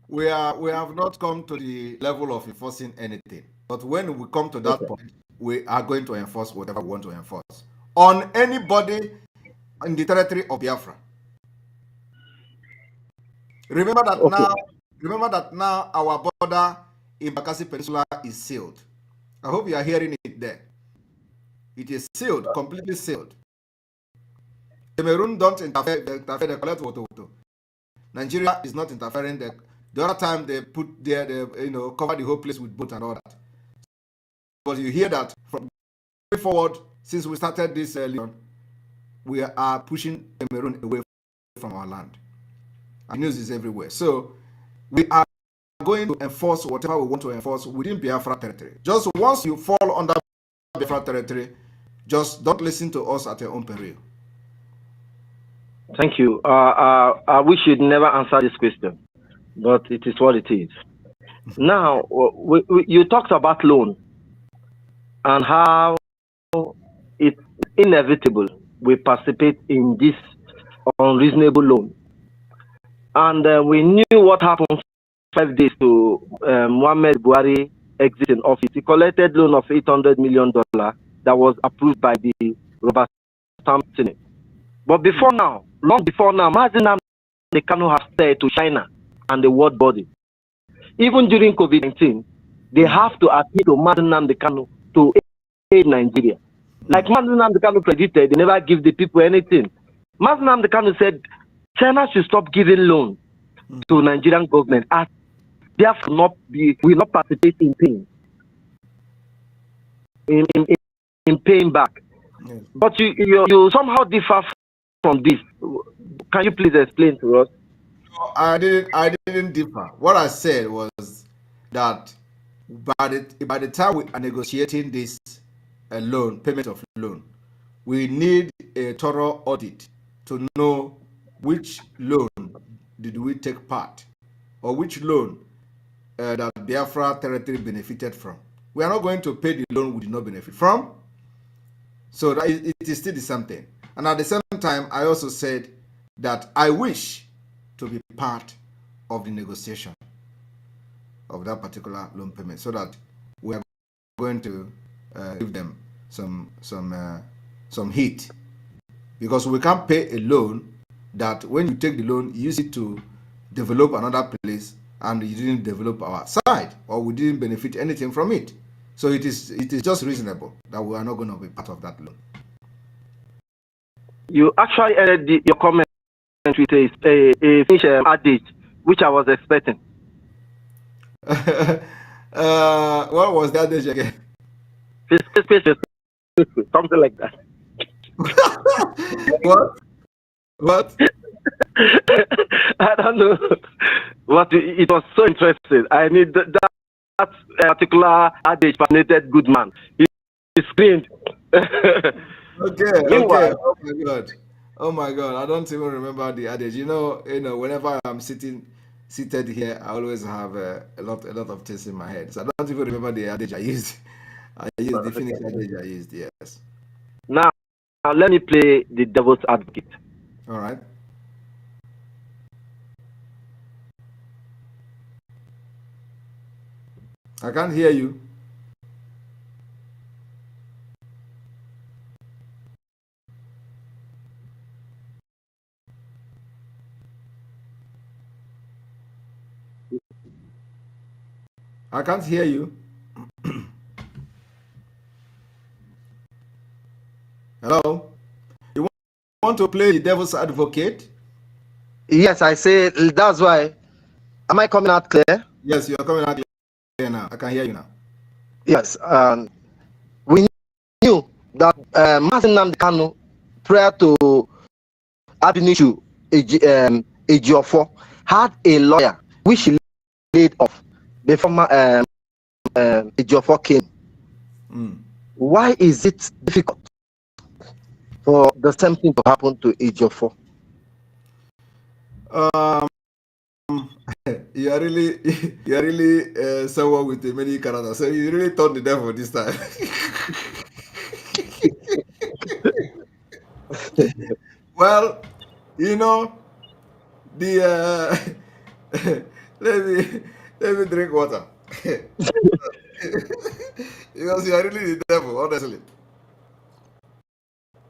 We have not come to the level of enforcing anything. But when we come to that point, we are going to enforce whatever we want to enforce on anybody in the territory of Biafra. Remember that now our border in Bakassi Peninsula is sealed. I hope you are hearing it there. It is sealed, completely sealed. Cameroon don't interfere, they collect water. Nigeria is not interfering. The other time they put there, they cover the whole place with boat and all that. But you hear that from going forward, since we started this early on, we are pushing Cameroon away from our land. And news is everywhere. So we are going to enforce whatever we want to enforce within Biafra territory. Just once you fall under Biafra territory, just don't listen to us at your own peril. Thank you. I wish you'd never answer this question, but it is what it is. Now, you talked about loan and how it's inevitable we participate in this unreasonable loan. And we knew what happened 5 days to Mohamed Buhari exiting office. He collected loan of $800 million that was approved by the Robert Stamp Senate. But before now, long before now, Mazen Namdekanu has said to China and the world body, even during COVID-19, they have to appeal to Mazen Namdekanu to aid Nigeria. Like Mazen Namdekanu predicted, they never give the people anything. Mazen Namdekanu said China should stop giving loans to Nigerian government as therefore will not participate in paying in paying back. Yes. But you somehow differ from this. Can you please explain to us? I didn't differ. What I said was that by the time we are negotiating this payment of loan, we need a thorough audit to know which loan did we take part, or which loan that Biafra territory benefited from. We are not going to pay the loan we did not benefit from. So that it is still the same thing. And at the same time, I also said that I wish to be part of the negotiation of that particular loan payment, so that we are going to give them some heat, because we can't pay a loan that when you take the loan, you use it to develop another place, and you didn't develop our side, or we didn't benefit anything from it. So it is just reasonable that we are not going to be part of that loan. You actually ended your comment with a fish adage, which I was expecting. What was that adage again? Something like that. What? I don't know. But it was so interesting. I need that particular adage fascinated good man. He screamed. Okay. Oh my God. I don't even remember the adage. Whenever I'm seated here, I always have a lot of things in my head. So I don't even remember the adage I used. The Phoenix adage I used. Yes. Now let me play the devil's advocate. All right. I can't hear you. I can't hear you. Hello? You want to play the devil's advocate? Yes, I say that's why. Am I coming out clear? Yes, you're coming out clear now. I can hear you now. Yes. We knew that Mazen Nnamdi Kanu, prior to Abinishu Ejiofor, had a lawyer which he laid off before Ejiofor came. Why is it difficult for the same thing to happen to Ejiofor? You are really someone with a many characters. So you really turned the devil this time. Well, you know, the let me drink water. Because you are really the devil, honestly.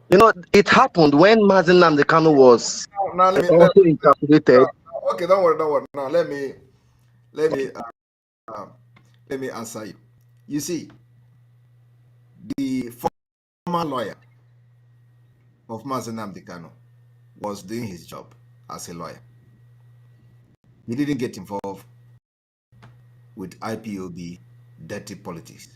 You know, it happened when Mazen Nnamdi Kanu was Now also incarcerated. okay, don't worry. Now let me answer you. You see, the former lawyer of Mazen Nnamdi Kanu was doing his job as a lawyer. He didn't get involved with IPOB dirty politics.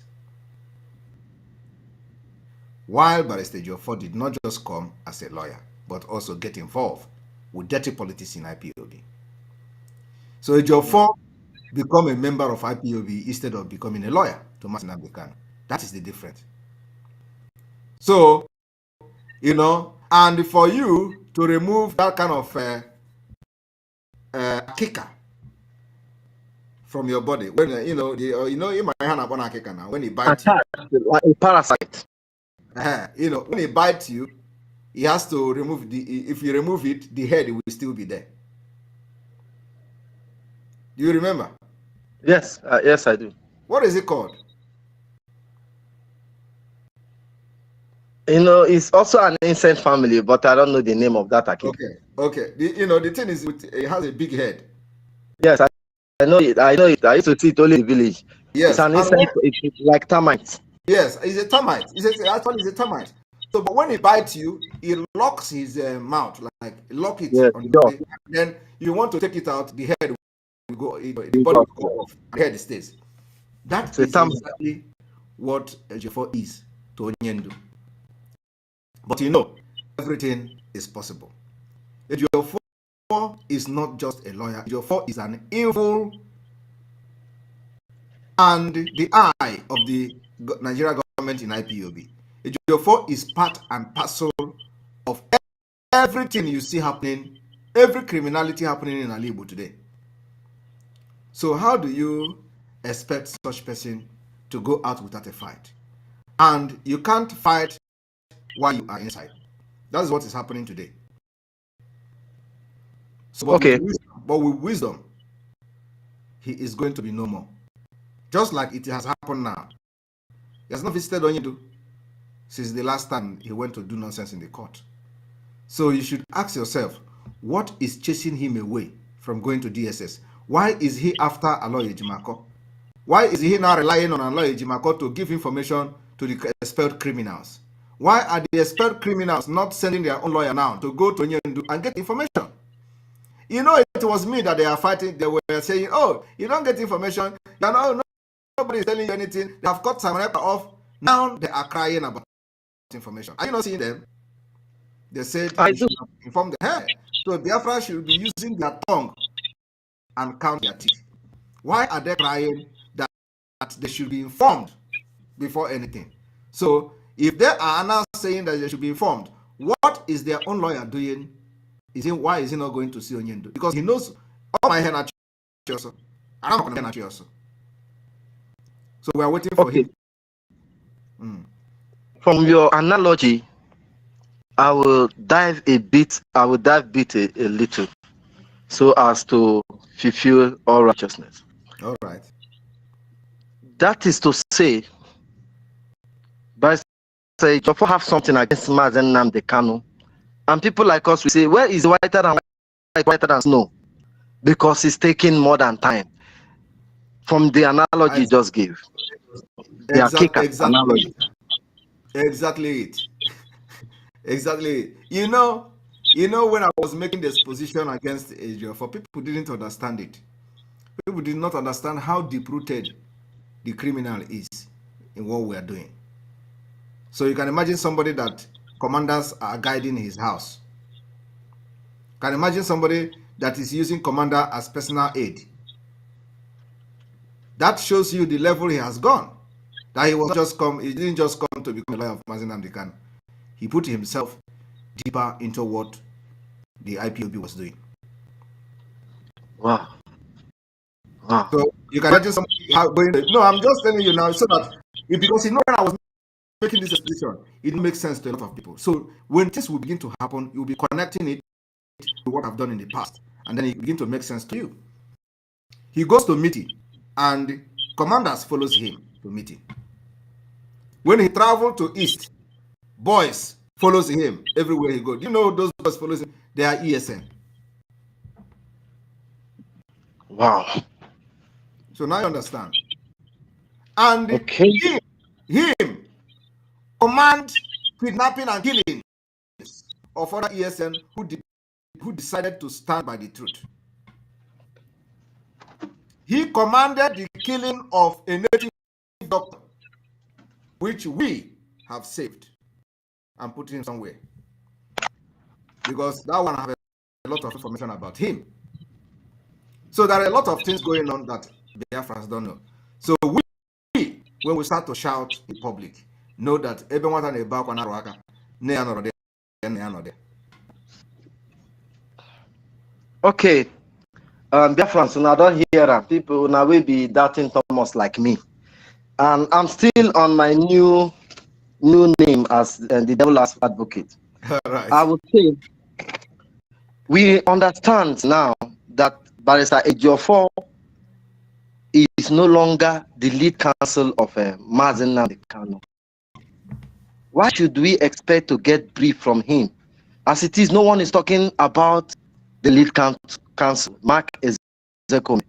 While Barrister Ejiofor did not just come as a lawyer, but also get involved with dirty politics in IPOB. So Ejiofor become a member of IPOB instead of becoming a lawyer to Mazen Nnamdi Kanu. That is the difference. So, you know, and for you to remove that kind of kicker from your body, when in my hand upon a kicker now, when he bites you, like a parasite. you know, when he bites you, he has to remove if you remove it, the head will still be there. Do you remember? Yes, yes, I do. What is it called? You know, it's also an insect family, but I don't know the name of that akika. Okay. The thing is, it has a big head. Yes, I know it. I used to see it only in the village. Yes. It's an insect. It's like termites. Yes, it's a termite. Actually, it's a termite. So, but when he bites you, he locks his mouth, like lock it on your body. Then you want to take it out, the head will go, the body will go off, the head stays. That is exactly what Ejiofor is to Onyendu. But you know, everything is possible. Ejiofor is not just a lawyer. Ejiofor is an evil and the eye of the Nigerian government in IPOB. Ejiofor is part and parcel of everything you see happening, every criminality happening in Alibu today. So how do you expect such person to go out without a fight? And you can't fight while you are inside. That's what is happening today. So, but with wisdom, he is going to be no more. Just like it has happened now. He has not visited Onyendu since the last time he went to do nonsense in the court. So you should ask yourself, what is chasing him away from going to DSS? Why is he after Aloy Ejimako? Why is he now relying on Aloy Ejimako to give information to the expelled criminals? Why are the expelled criminals not sending their own lawyer now to go to Onyendu and get information? You know, it was me that they are fighting. They were saying, oh, you don't get information. You know, nobody is telling you anything. They have cut Simon Ekpa off. Now they are crying about information. Are you not seeing them? They said you should inform them. Hey, so Biafra should be using their tongue and count their teeth. Why are they crying that they should be informed before anything? So if they are now saying that they should be informed, what is their own lawyer doing? Why is he not going to see Onyendu? Because he knows all my hand also. I'm not going to also. So we are waiting for him. From your analogy, I will dive a little so as to fulfill all righteousness. All right. That is to say, say Ejiofor have something against Mazen Nnamdi Kanu, and people like us will say, well, is whiter than snow because it's taking more than time. from the analogy you just gave. They are kickers analogy. Exactly it. Exactly it. You know, when I was making this position against Ejiofor, people didn't understand it. People did not understand how deep-rooted the criminal is in what we are doing. So you can imagine somebody that commanders are guiding his house. Can imagine somebody that is using commander as personal aid. That shows you the level he has gone. That he didn't just come to become a lawyer of Mazi Nnamdi Kanu. He put himself deeper into what the IPOB was doing. Wow. Wow. So you can imagine somebody going. No, I'm just telling you now so that because when I was making this decision, it makes sense to a lot of people. So when things will begin to happen, you'll be connecting it to what I've done in the past, and then it begin to make sense to you. He goes to meeting, and commanders follows him to meeting. When he traveled to East, boys follows him everywhere he goes. You know those boys follows him. They are ESN. Wow. So now you understand. And okay. him command kidnapping and killing of other ESN who decided to stand by the truth. He commanded the killing of a native doctor, which we have saved and put him somewhere. Because that one have a lot of information about him. So there are a lot of things going on that Biafrans don't know. So we, when we start to shout in public, know that everyone on the back okay. Biafrans, now don't hear that people now will be doubting Thomas like me. And I'm still on my new name as the devil's advocate. Right. I would say we understand now that Barrister Ejiofor is no longer the lead counsel of Mazi Nnamdi Kanu. Why should we expect to get brief from him? As it is, no one is talking about the lead counsel, Mark Ezekome.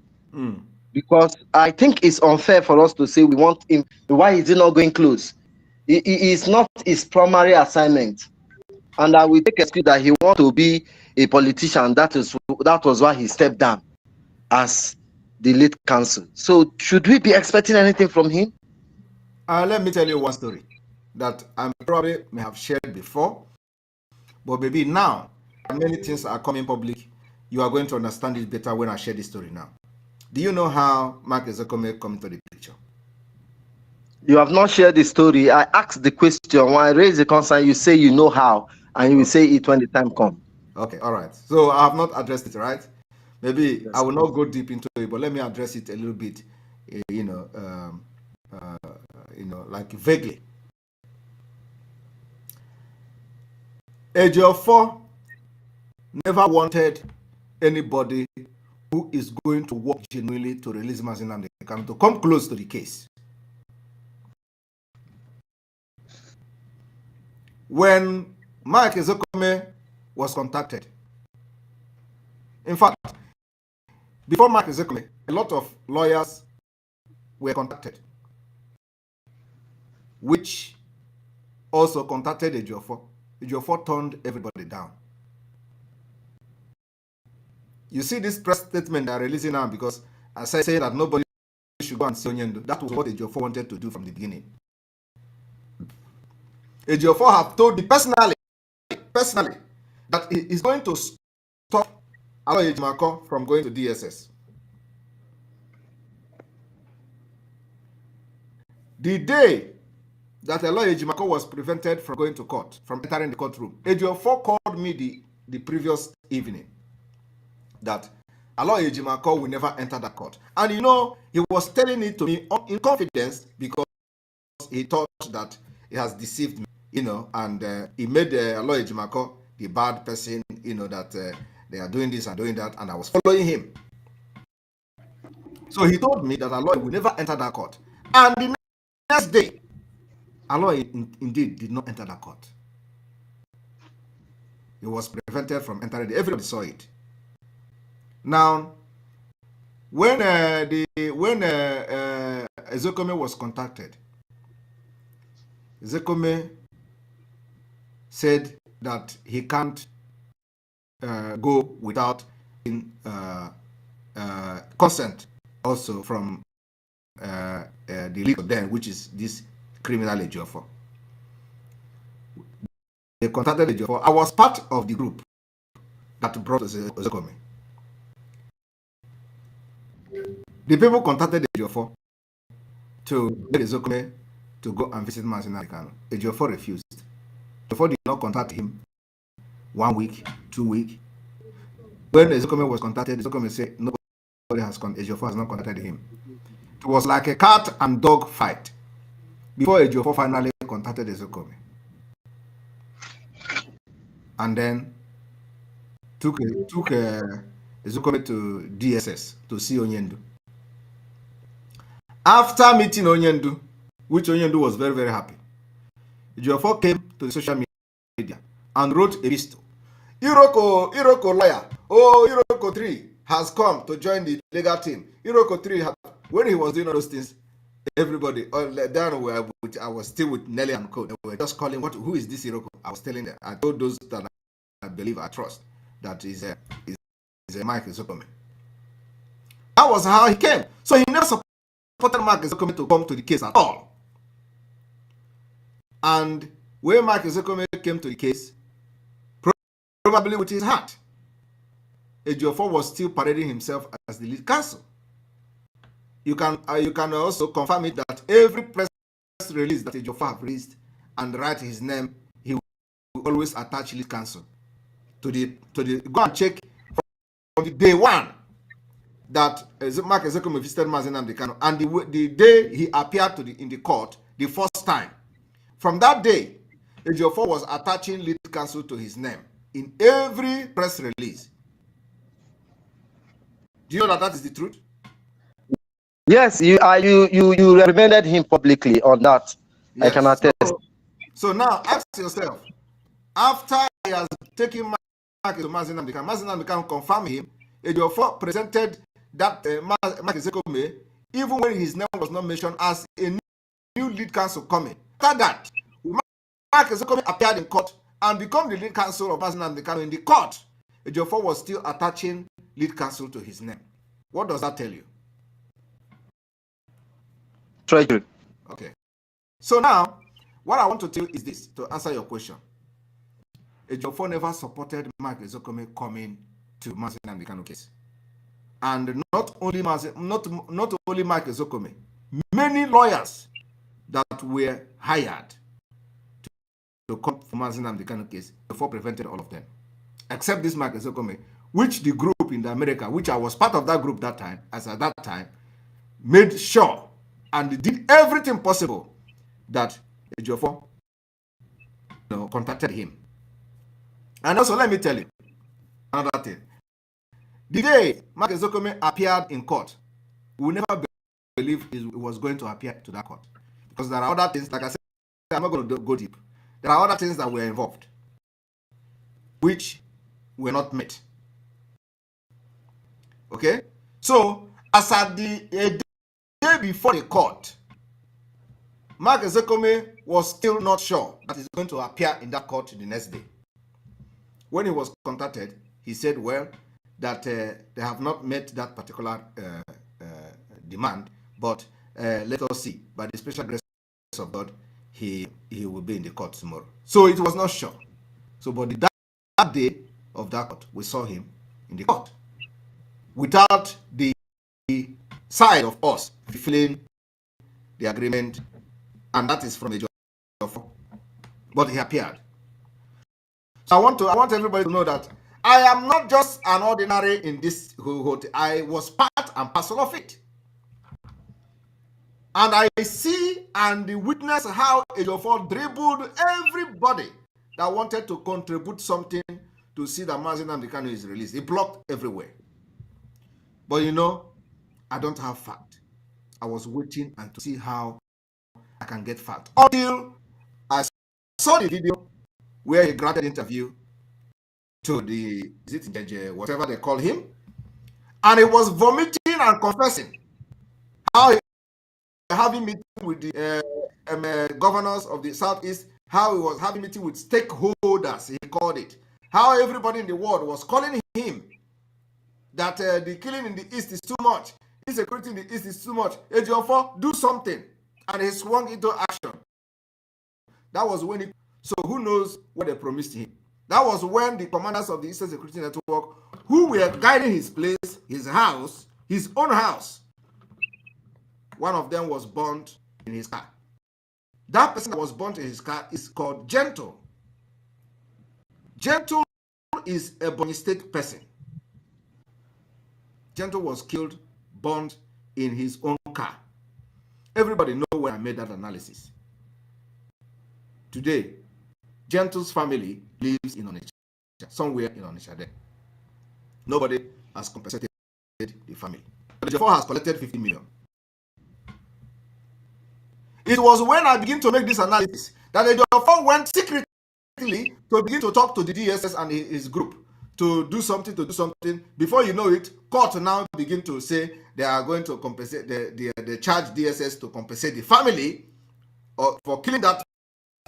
Because I think it's unfair for us to say we want him. Why is he not going close? It is not his primary assignment. And I will take excuse that he wants to be a politician. That was why he stepped down as the lead counsel. So should we be expecting anything from him? Let me tell you one story that I probably may have shared before, but maybe now many things are coming public. You are going to understand it better when I share this story now. Do you know how Mark Ezekome come into the picture? You have not shared the story. I asked the question. When I raise the concern, you say you know how, and you will say it when the time comes. Okay, all right. So I have not addressed it, right? Maybe yes, I will not go deep into it, but let me address it a little bit, like vaguely. Ejiofor never wanted anybody who is going to work genuinely to release Mazi Nnamdi Kanu to come close to the case. When Mark Ezekome was contacted, in fact, before Mark Ezekome, a lot of lawyers were contacted, which also contacted Ejiofor. Ejiofor turned everybody down. You see this press statement they are releasing now because as I say that nobody should go and see Onyendo. That was what Ejiofor wanted to do from the beginning. Ejiofor have told me personally that he is going to stop Aloy Ejimakor from going to DSS. The day that Aloy Ejimakor was prevented from going to court, from entering the courtroom, Ejiofor called me the previous evening that Aloy Ejimakor will never enter that court. And he was telling it to me in confidence because he thought that he has deceived me, and he made Aloy Ejimakor the bad person, that they are doing this and doing that, and I was following him. So he told me that Aloy will never enter that court. And the next day, Aloy indeed did not enter that court. He was prevented from entering. Everybody saw it. Now, when Ezekome was contacted, Ezekome said that he can't go without consent also from the leader then, which is this criminal Ejiofor. They contacted Ejiofor. I was part of the group that brought Ezekome. The people contacted Ejiofor to get Ezekome to go and visit Mazi Nnamdi Kanu. Ejiofor refused. Ejiofor did not contact him 1 week, 2 weeks. When Ezekome was contacted, Ezekome said nobody has Ejiofor has not contacted him. It was like a cat and dog fight before Ejiofor finally contacted Ezekome. And then took Ezekome to DSS to see Onyendu. After meeting Onyendu, which Onyendu was very, very happy, Ejiofor came to the social media and wrote a list. Iroko lawyer, Iroko 3 has come to join the legal team. Iroko 3, when he was doing all those things, everybody, then I was still with Nelly and Co. They were just calling, who is this Iroko? I was telling them, I told those that I believe, I trust, that is a Mike Ezekome. That was how he came. So he never supported Mike Ezekome to come to the case at all. And when Mike Ezekome came to the case, probably with his heart, Ejiofor was still parading himself as the lead counsel. You can also confirm it that every press release that Ejiofor have released and write his name, he will always attach lead counsel to the go and check from the day one that Mark Ezekome visited Mazi Nnamdi Kanu, and the day he appeared in the court the first time. From that day, Ejiofor was attaching lead counsel to his name in every press release. Do you know that is the truth? Yes, you recommended him publicly on that. Yes. I can attest. So now ask yourself, after he has taken Mark to Mazi Nnamdi Kanu confirm him, Ejiofor presented that Mark Ezekome, even when his name was not mentioned, as a new lead counsel coming. After that, Mark Ezekome appeared in court and become the lead counsel of Mazi Nnamdi Kanu in the court. Ejiofor was still attaching lead counsel to his name. What does that tell you? Treasury. Okay. So now, what I want to tell you is this, to answer your question. Ejiofor never supported Mark Ezekome coming to Mazi Nnamdi Kanu case. And not only Mark Ezekome, many lawyers that were hired to come for Mazi Nnamdi Kanu case, Ejiofor prevented all of them. Except this Mark Ezekome, which the group in America, which I was part of that group that time, as at that time, made sure and did everything possible that Ejiofor contacted him. And also, let me tell you another thing. The day Mark Ezekome appeared in court, we never believed he was going to appear to that court. Because there are other things, like I said, I'm not going to go deep. There are other things that were involved, which were not met. Okay? So, as at the day before the court, Mark Ezekome was still not sure that he's going to appear in that court the next day. When he was contacted, he said, well, that they have not met that particular demand, but let us see. By the special grace of God, he will be in the court tomorrow. So it was not sure. So, but that day of that court, we saw him in the court without the side of us fulfilling the agreement, and that is from the judge. But he appeared. So I want everybody to know that I am not just an ordinary in this whole thing. I was part and parcel of it. And I see and witness how Ejiofor dribbled everybody that wanted to contribute something to see that Mazi Nnamdi Kanu is released. He blocked everywhere. But I don't have fact. I was waiting and to see how I can get fact. Until I saw the video where he granted interview to the, whatever they call him, and he was vomiting and confessing how he was having meeting with the governors of the Southeast, how he was having meeting with stakeholders, he called it, how everybody in the world was calling him that the killing in the East is too much, insecurity in the East is too much. Ejiofor, do something. And he swung into action. That was when so who knows what they promised him. That was when the commanders of the Eastern Security Network, who were guiding his place, his house, his own house, one of them was burnt in his car. That person that was burnt in his car is called Gentle. Gentle is a Ebonyi State person. Gentle was killed, burnt in his own car. Everybody know when I made that analysis. Today, Gentle's family lives in Onitsha, somewhere in Onitsha there. Nobody has compensated the family. Ejiofor has collected 50 million. It was when I began to make this analysis that Ejiofor went secretly to begin to talk to the DSS and his group to do something. Before you know it, court now begin to say they are going to compensate, the charge DSS to compensate the family for killing that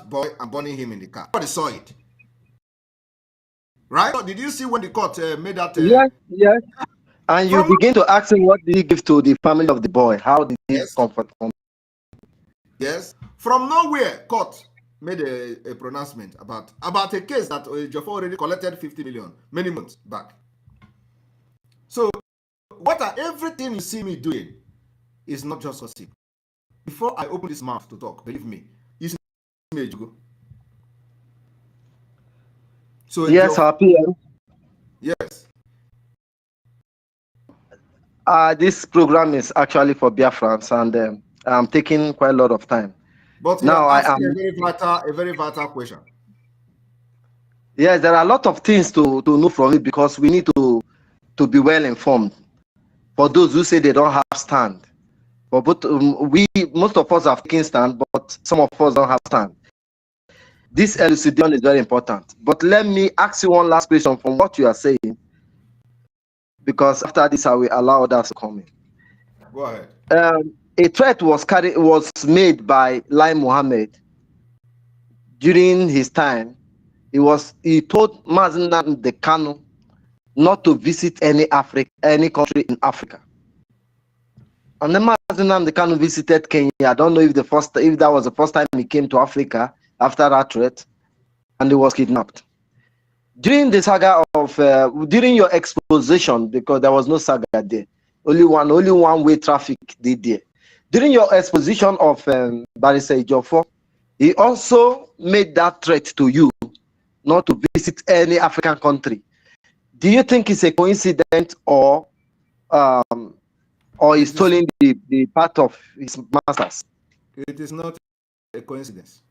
boy and burning him in the car. Everybody saw it. Right? Did you see when the court made that? Yes. And you begin to ask him, what did he give to the family of the boy? How did he comfort them? Yes. From nowhere, court made a pronouncement about a case that Ejiofor already collected 50 million many months back. So, everything you see me doing is not just gossip. Before I open this mouth to talk, believe me, you see me, Ejugo. So yes, our PM. Yes. This program is actually for Biafrans, and I'm taking quite a lot of time. But now I am a very vital question. Yes, there are a lot of things to know from it, because we need to be well informed. For those who say they don't have stand, but most of us have taken stand, but some of us don't have stand. This elucidation is very important. But let me ask you one last question from what you are saying, because after this I will allow others to come in. Go ahead. A threat was made by Lai Mohammed during his time. He told Mazi Nnamdi Kanu not to visit any country in Africa. And then Mazi Nnamdi Kanu visited Kenya. I don't know if that was the first time he came to Africa after that threat, and he was kidnapped. During the saga of during your exposition, because there was no saga there, only one way traffic did there. During your exposition of Barrister Ejiofor, he also made that threat to you not to visit any African country. Do you think it's a coincidence, or he's stealing the part of his masters? It is not a coincidence.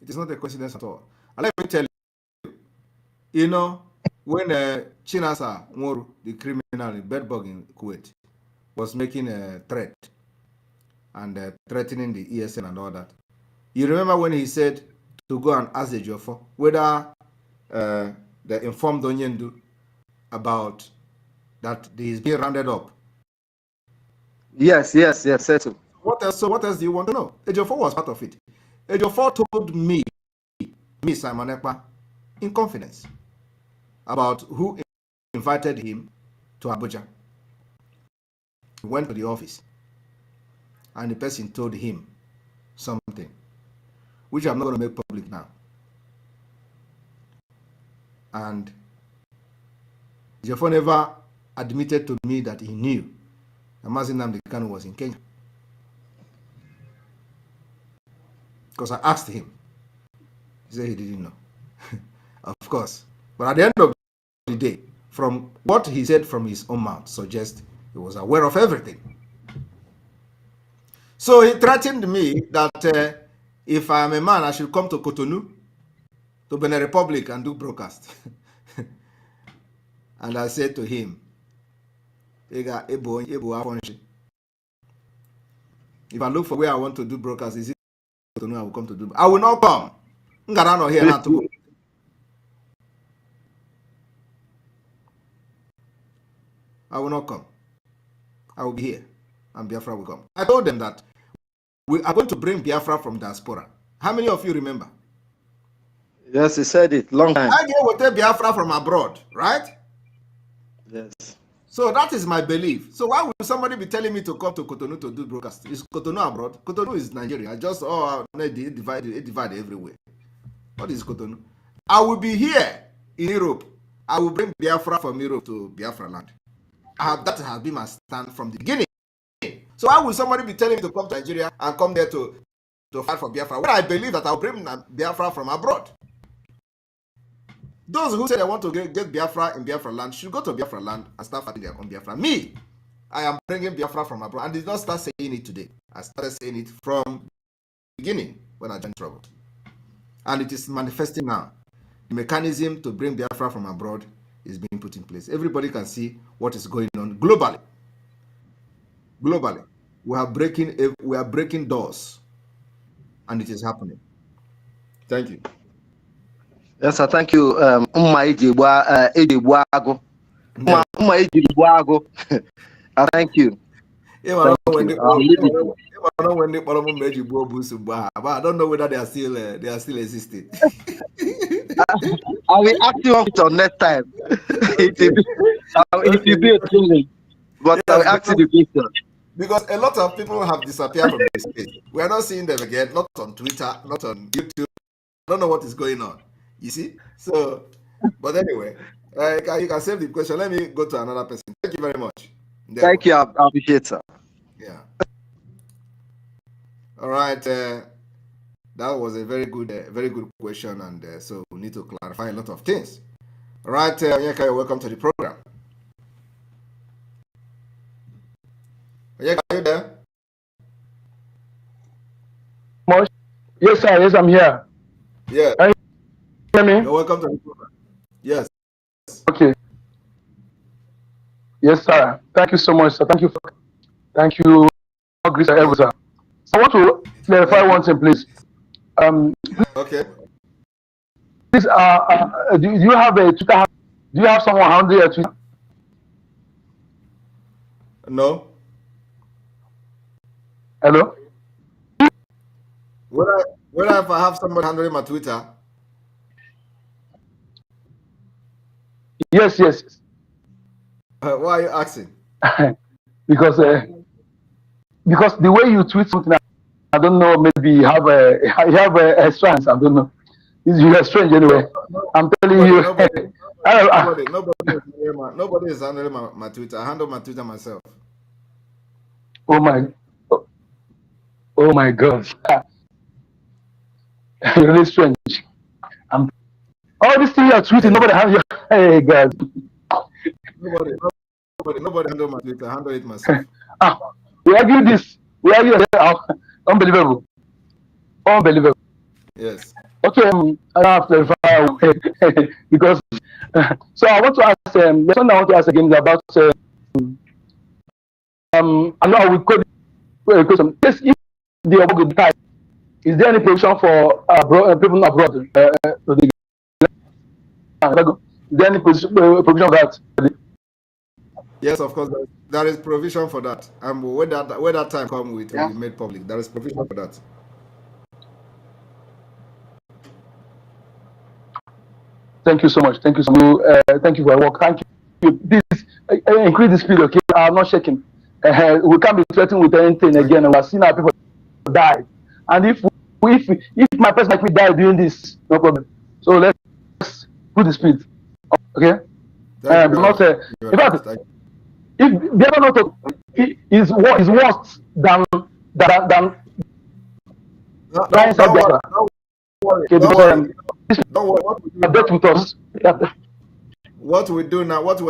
It is not a coincidence at all. And let me tell you, when Chinasa Nworu, the criminal in bedbug in Kuwait, was making a threat and threatening the ESN and all that, you remember when he said to go and ask Ejiofor whether they informed Onyendu about that he's being rounded up? Yes, settled. What else do you want to know? Ejiofor was part of it. Ejiofor told me, Simon Ekpa, in confidence, about who invited him to Abuja. He went to the office, and the person told him something, which I'm not going to make public now. And Ejiofor never admitted to me that he knew that Mazi Nnamdi Kanu was in Kenya. Because I asked him. He said he didn't know. Of course. But at the end of the day, from what he said from his own mouth, suggests he was aware of everything. So he threatened me that if I am a man, I should come to Cotonou, to Benin Republic, and do broadcast. And I said to him, if I look for where I want to do broadcast, is it Cotonou I will come to do? I will not come. Here now to go. I will not come. I will be here, and Biafra will come. I told them that we are going to bring Biafra from diaspora. How many of you remember? Yes, he said it long time. I will take Biafra from abroad, right? Yes. So that is my belief. So why would somebody be telling me to come to Cotonou to do broadcast? Is Cotonou abroad? Cotonou is Nigeria. It divide everywhere. What is Cotonou? I will be here in Europe. I will bring Biafra from Europe to Biafra land. That has been my stand from the beginning. So why would somebody be telling me to come to Nigeria and come there to fight for Biafra when I believe that I'll bring Biafra from abroad? Those who say they want to get Biafra in Biafra land should go to Biafra land and start fighting their own Biafra. Me, I am bringing Biafra from abroad and did not start saying it today. I started saying it from the beginning when I joined trouble. And it is manifesting now. The mechanism to bring Biafra from abroad is being put in place. Everybody can see what is going on globally. Globally, we are breaking doors, and it is happening. Thank you. Yes, sir. Thank you. Thank you. Thank you. I don't know whether they are still existing. I will ask you on next time. It will be a training, but I will ask you the question. Because a lot of people have disappeared from this space. We are not seeing them again, not on Twitter, not on YouTube. I don't know what is going on. You see? So, but anyway, you can save the question. Let me go to another person. Thank you very much. Thank you. I appreciate it, sir. Yeah. All right. That was a very good question, and so we need to clarify a lot of things. All right, Onyeka, welcome to the program. Onyeka, are you there? Yes, sir. Yes, I'm here. Yeah. Can you hear me? You're welcome to the program. Yes. Okay. Yes, sir. Thank you so much, sir. Thank you. Thank you. Sir. I want to clarify one thing, please. Okay. Please, do you have a Twitter? Do you have someone handling your Twitter? No. Hello. Whether if I have somebody handling my Twitter? Yes. Why are you asking? because the way you tweet something, I don't know. Maybe you have a strange. I don't know. You are strange anyway. I'm telling you. Nobody is handling my Twitter. I handle my Twitter myself. Oh my God. You're really strange. All this thing you're tweeting, nobody has your. Hey, God. Nobody handle my Twitter. I handle it myself. We argue this. Unbelievable. Yes. Okay, I have to clarify because so I want to ask. The question I want to ask again is about. I know I will code a question. Yes, if the Obogo type, is there any provision for people abroad? Is there any provision for that? Yes, of course. There is provision for that. When that time comes, will be made public. There is provision for that. Thank you so much. Thank you so much. Thank you for your work. Thank you. Please increase the speed, okay? I'm not shaking. We can't be threatened with anything again. And we're seeing our people die. And if my person like me die doing this, no problem. So let's put the speed. Okay? Not in fact, if the other not is worse than with us. What we are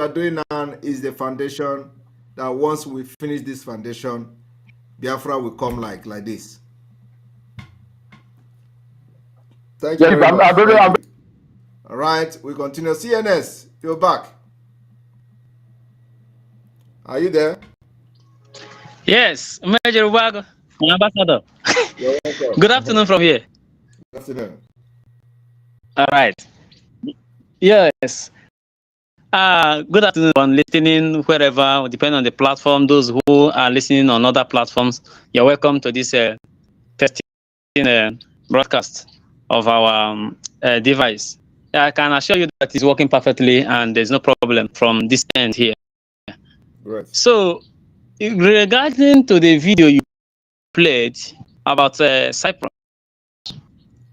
doing now is the foundation that once we finish this foundation, Biafra will come like this. Thank you very much. All right, we continue. CNS, you're back. Are you there? Yes, Major Ubago, Ambassador. Good afternoon from here. Good afternoon. All right. Yes. Good afternoon, everyone listening wherever, depending on the platform. Those who are listening on other platforms, you're welcome to this testing broadcast of our device. I can assure you that it's working perfectly and there's no problem from this end here. Right. So, regarding to the video you played about Cyprus,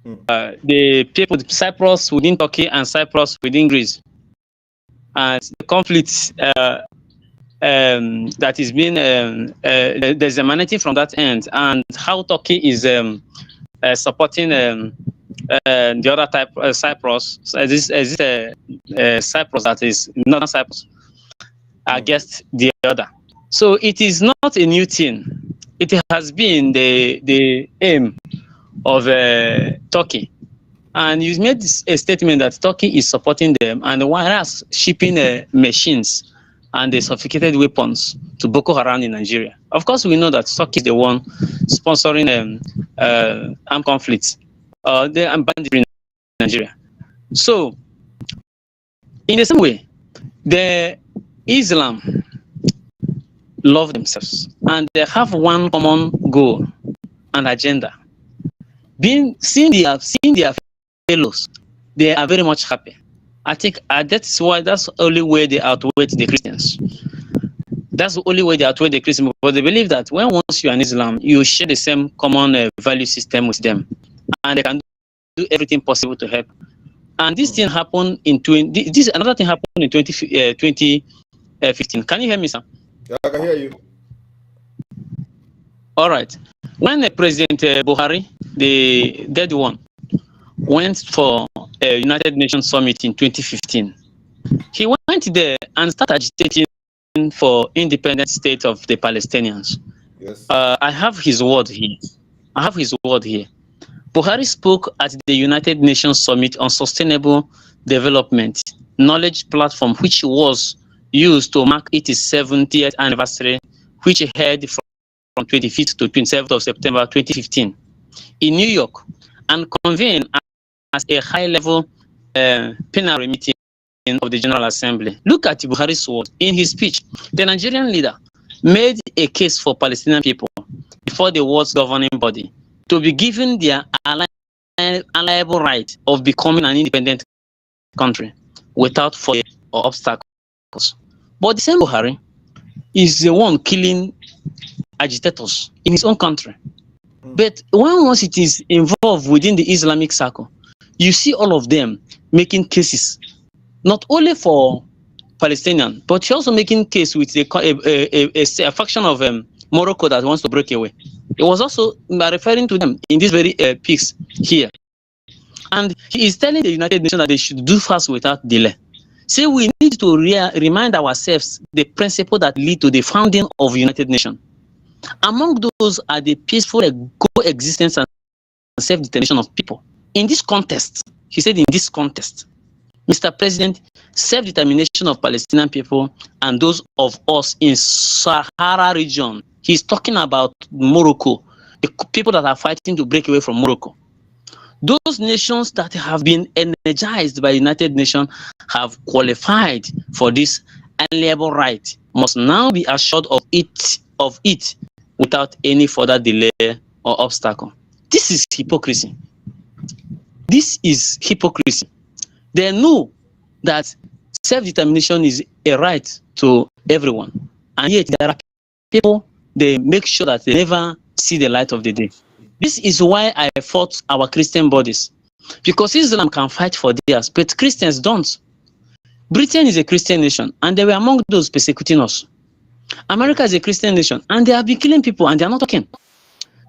the people, Cyprus within Turkey and Cyprus within Greece, and the conflict that is being there's emanating from that end, and how Turkey is supporting the other type Cyprus. So this Cyprus that is northern Cyprus against the other. So it is not a new thing. It has been the aim of Turkey. And you made a statement that Turkey is supporting them, and whereas shipping machines and the sophisticated weapons to Boko Haram in Nigeria. Of course, we know that Turkey is the one sponsoring armed conflicts, the banditry in Nigeria. So, in the same way, the Islam love themselves, and they have one common goal and agenda. Seeing their fellows, they are very much happy. I think that's the only way they outweigh the Christians. That's the only way they outweigh the Christians, because they believe that once you are in Islam, you share the same common value system with them, and they can do everything possible to help. And this thing happened in another thing happened in 2015. Can you hear me, sir? Yeah, I can hear you. All right. When President Buhari, the dead one, went for a United Nations summit in 2015, he went there and started agitating for independent state of the Palestinians. Yes. I have his word here. Buhari spoke at the United Nations Summit on Sustainable Development Knowledge Platform, which was used to mark its 70th anniversary, which held from 25th to 27th of September 2015 in New York, and convened as a high-level plenary meeting of the General Assembly. Look at Buhari's word. In his speech, the Nigerian leader made a case for Palestinian people before the world's governing body to be given their unalienable right of becoming an independent country without fear or obstacles. But the same Buhari is the one killing agitators in his own country. But once it is involved within the Islamic circle, you see all of them making cases, not only for Palestinian, but you're also making case with a faction of Morocco that wants to break away. It was also referring to them in this very piece here. And he is telling the United Nations that they should do fast without delay. So we need to remind ourselves the principle that lead to the founding of the United Nations. Among those are the peaceful coexistence and self-determination of people. In this context, he said, in this context, Mr. President, self-determination of Palestinian people and those of us in Sahara region. He's talking about Morocco, the people that are fighting to break away from Morocco. Those nations that have been energized by the United Nations have qualified for this unalienable right must now be assured of it without any further delay or obstacle. This is hypocrisy. This is hypocrisy. They know that self-determination is a right to everyone, and yet there are people, they make sure that they never see the light of the day. This is why I fought our Christian bodies, because Islam can fight for theirs, but Christians don't. Britain is a Christian nation, and they were among those persecuting us. America is a Christian nation, and they have been killing people, and they are not talking.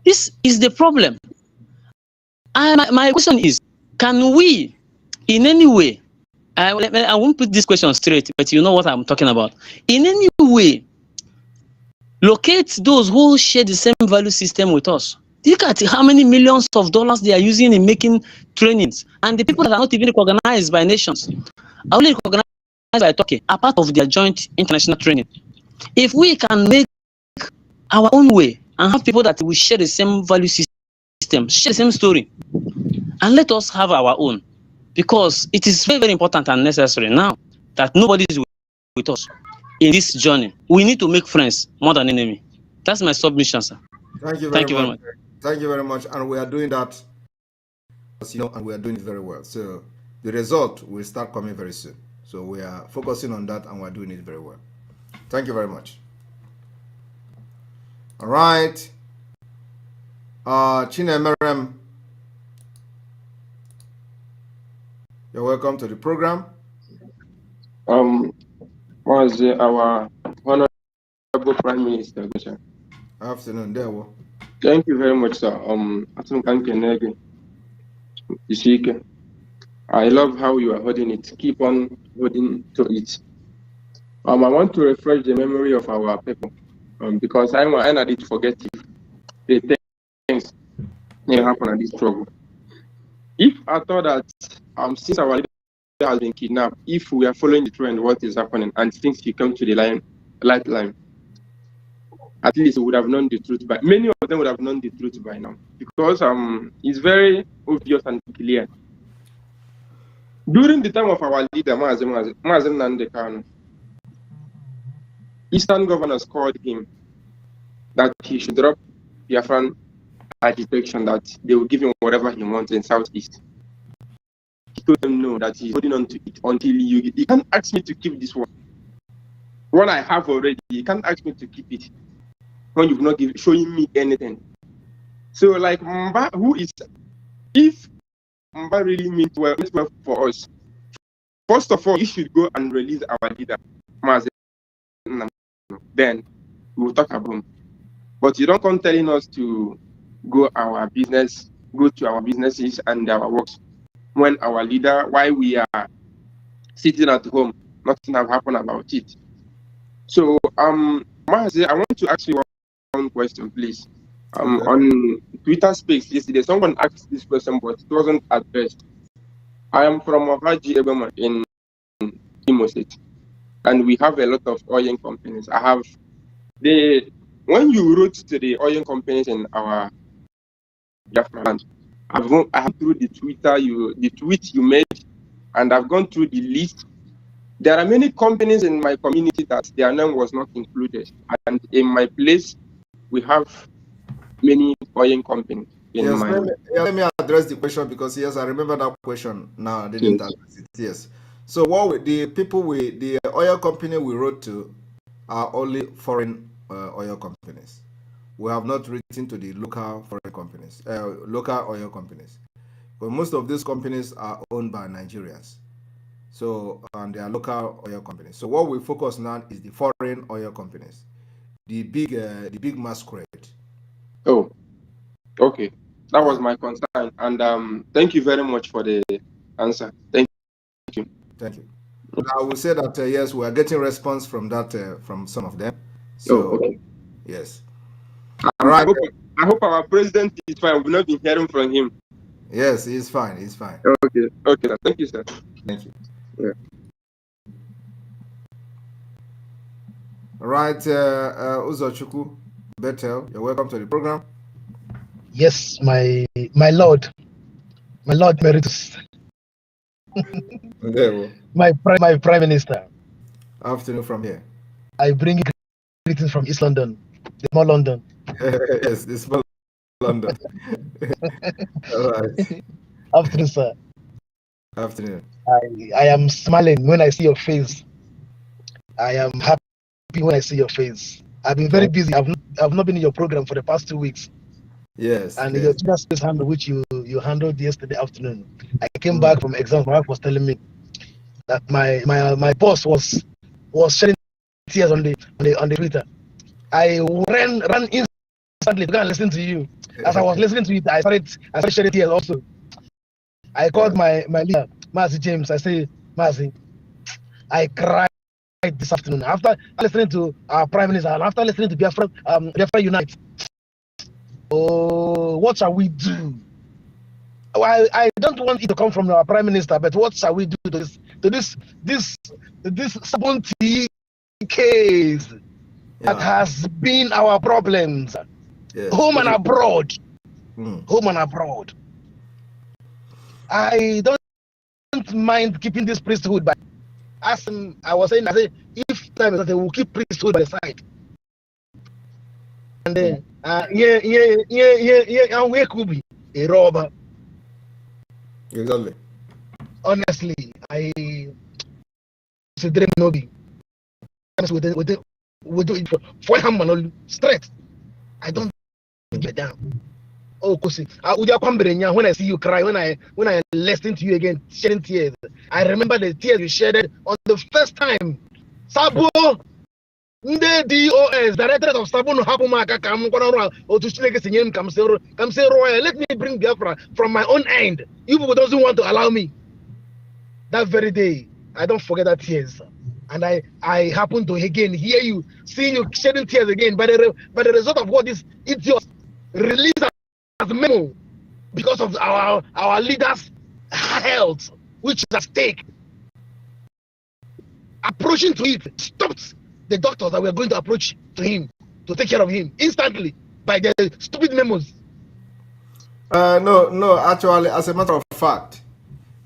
This is the problem. My question is, can we, in any way, I won't put this question straight, but you know what I'm talking about. In any way, locate those who share the same value system with us. Look at how many millions of dollars they are using in making trainings. And the people that are not even recognized by nations, are only recognized by Turkey, are part of their joint international training. If we can make our own way and have people that will share the same value system, share the same story, and let us have our own, because it is very, very important and necessary now. that nobody is with us in this journey. We need to make friends more than enemy. That's my submission, sir. Thank you Thank very you very much. much. Thank you very much. And we are doing that, as you know, and we are doing it very well. So the result will start coming very soon. So we are focusing on that and we're doing it very well. Thank you very much. All right. Chinemerem, you're welcome to the program. Was our honorable Prime Minister. Sir. Afternoon, there. Thank you very much, sir. I love how you are holding it. Keep on holding to it. I want to refresh the memory of our people, because I did forget if the things may happen at this struggle. If I thought that since our leader has been kidnapped, if we are following the trend, what is happening, and things will come to the lifeline, at least we would have known the truth. But many of them would have known the truth by now, because it's very obvious and clear. During the time of our leader, Mazem Nandekano, Eastern governors called him that he should drop Biafran agitation, that they will give him whatever he wants in Southeast. He told them no, that he's holding on to it until you can't ask me to keep this one I have already. You can't ask me to keep it when you've not showing me anything. So, like, Mba, if Mba really means well for us, first of all, you should go and release our leader, Mazen. Then we'll talk about him. But you don't come telling us to go to our businesses and our works when our leader, while we are sitting at home, nothing have happened about it. So, Mazen, I want to ask you one question, please. On Twitter Space yesterday, someone asked this question, but it wasn't addressed. I am from Brgie in Imo State, and we have a lot of oil companies. When you wrote to the oil companies in our land, I have through the tweet you made, and I've gone through the list. There are many companies in my community that their name was not included, and in my place, we have many oil companies. Let me address the question, because yes, I remember that question now. I didn't address it. Yes. So the oil company we wrote to are only foreign oil companies. We have not written to the local foreign companies, local oil companies. But most of these companies are owned by Nigerians. So, and they are local oil companies. So what we focus on is the foreign oil companies, the big masquerade. Oh, okay. That was my concern. And thank you very much for the answer. Thank you. Thank you. I will say that yes, we are getting response from that from some of them. So, okay. Yes. All right. I hope our president is fine. We've not been hearing from him. Yes, he's fine. He's fine. Okay. Okay. Thank you, sir. Thank you. Yeah. All right, Uzochukwu Bethel, you're welcome to the program. Yes, my Lord Emeritus. my Prime Minister. Afternoon from here. I bring you greetings from East London, the small London. Yes, the small London. All right. Afternoon, sir. Afternoon. I am smiling when I see your face. I am happy when I see your face. I've been very busy. I've not been in your program for the past 2 weeks. Yes. And yes. your Twitter Space handle, which you handled yesterday afternoon. I came back from exam. My wife was telling me that my boss was shedding tears on the Twitter. I ran instantly to go and listen to you. As I was listening to it, I started shedding tears also. I called my leader, Mazi James. I say, Mazi, I cried this afternoon after listening to our Prime Minister and after listening to Biafra Unite. Oh, what shall we do? I don't want it to come from our Prime Minister, but what shall we do to this 70 case that has been our problems, home and abroad, home and abroad. I don't mind keeping this priesthood, but asked him, I was saying, I said, if time is not, we'll keep priesthood by the side. And then, and we could be a robber. Exactly. Honestly, I should dream no be. We do it for him and straight. I don't get down. Oh, Kosi, when I see you cry, when I listen to you again, shedding tears, I remember the tears you shed on the first time. Sabo, the DOS, director of Sabo no Hapumaka, come or to Chile, come say Royal. Let me bring Biafra from my own end. You people doesn't want to allow me. That very day, I don't forget that tears. And I happen to again hear you, seeing you shedding tears again by the result of what this idiot released as a memo because of our leaders' health, which is at stake. Approaching to it stopped the doctors that were going to approach to him to take care of him instantly by the stupid memos. No, actually, as a matter of fact,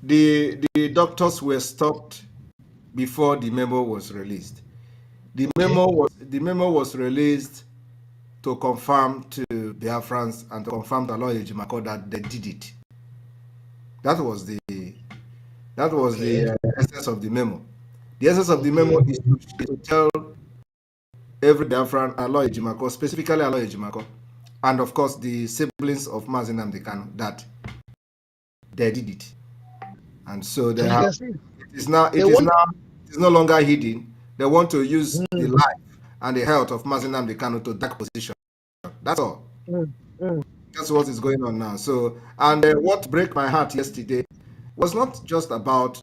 the doctors were stopped before the memo was released. The memo was released to confirm to Biafrans and to confirm to Aloy Ejimako that they did it. That was the essence of the memo. The essence of the memo is to tell every Biafran, Aloy Ejimako, specifically Aloy Ejimako, and of course the siblings of Mazi Nnamdi Kanu, that they did it. And so they have, it is no longer hidden. They want to use the life and the health of Mazi Nnamdi Kanu to that position. That's all. That's what is going on now. So, and what broke my heart yesterday was not just about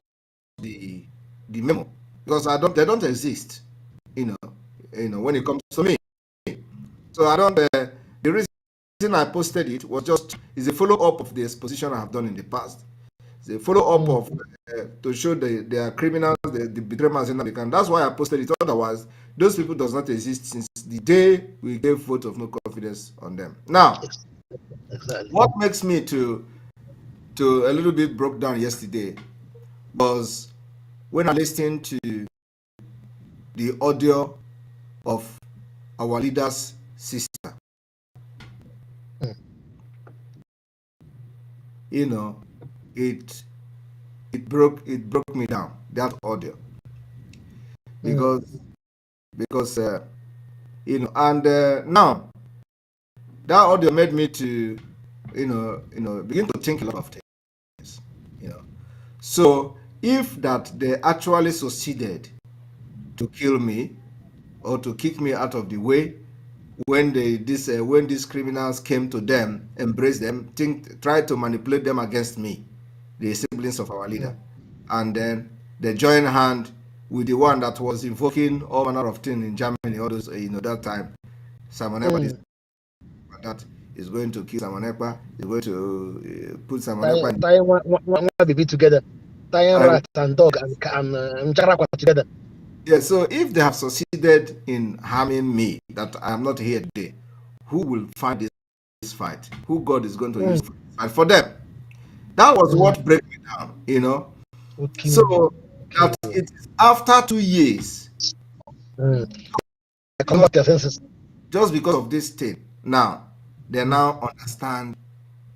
the memo, because they don't exist, when it comes to me. So I don't. The reason I posted it was is a follow up of the exposition I have done in the past. It's a follow up of to show they are criminals, the betrayers in the. That's why I posted it. Otherwise, those people does not exist since the day we gave vote of no confidence on them. Now, what makes me to a little bit broke down yesterday was when I listened to the audio of our leader's sister. It broke me down, that audio, because now that audio made me to begin to think a lot of things. So if that they actually succeeded to kill me or to kick me out of the way when these criminals came to them, embraced them, tried to manipulate them against me, the siblings of our leader, and then they joined hand with the one that was invoking all manner of things in Germany, all those, that time, Simon Ekpa, that is going to kill Simon Ekpa, is going to put Simon Ekpa. Tying one baby together, tying rat and dog and Charakwa together. Yeah, so if they have succeeded in harming me, that I am not here today, who will fight this fight? Who God is going to use to fight for them? That was what broke me down, So that it is after 2 years, come back to your senses. Just because of this thing, now they now understand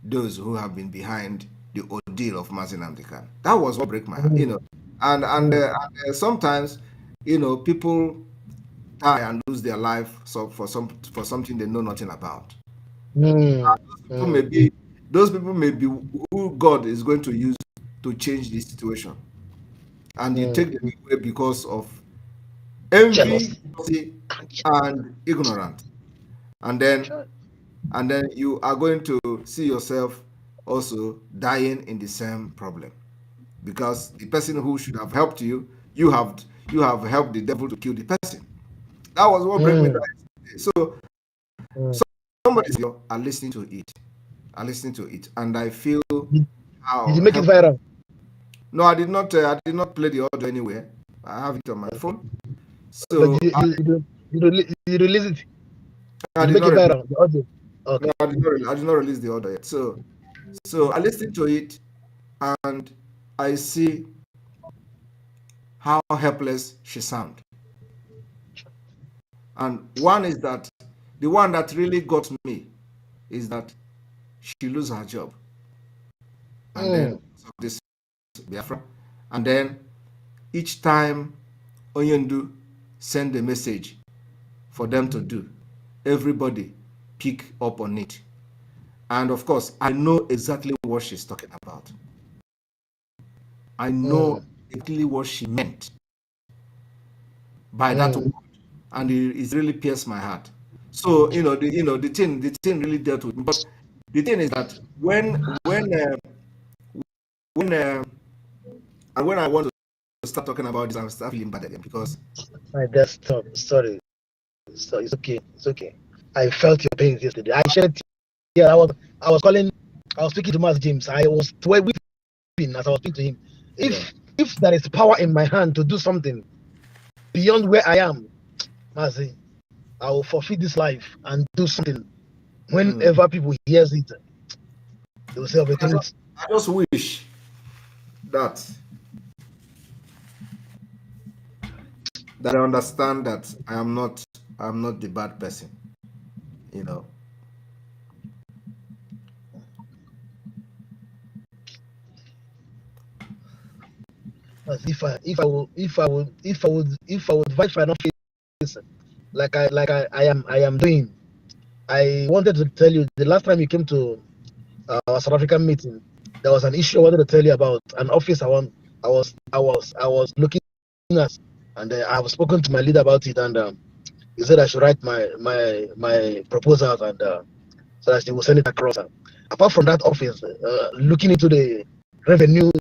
those who have been behind the ordeal of Mazi Nnamdi Kanu. That was what broke my heart, and sometimes. People die and lose their life for something they know nothing about. Those people may be who God is going to use to change the situation, and you take them away because of envy and ignorance, and then you are going to see yourself also dying in the same problem, because the person who should have helped you, you have helped the devil to kill the person. That was what broke me down. So somebody are listening to it, and I feel how. Did you make it viral? No, I did not play the audio anywhere. I have it on my phone. So you release it. I did make not it viral. The audio. Okay. No, I did not release the audio yet. So I listened to it, and I see how helpless she sound. And one is that the one that really got me is that she lose her job, and then this Biafra, and then each time Onyendu send a message for them to do, everybody pick up on it. And of course, I know exactly what she's talking about. I know exactly what she meant by that word, and it really pierced my heart. So the thing really dealt with me. But the thing is that when I want to start talking about this, I start feeling bad again because My desktop. Sorry. So it's okay. It's okay. I felt your pain yesterday. I shed tears. I was speaking to Mas James. I was weeping as I was speaking to him. If there is power in my hand to do something beyond where I am, Mazi, I will forfeit this life and do something. Whenever people hears it, they will say, I just wish that I understand that I'm not the bad person, you know. If I would fight for an office like I am doing. I wanted to tell you the last time you came to our South African meeting, there was an issue I wanted to tell you about an office I was looking at, and I have spoken to my leader about it, and he said I should write my proposals, and so that they will send it across. Apart from that office, looking into the revenue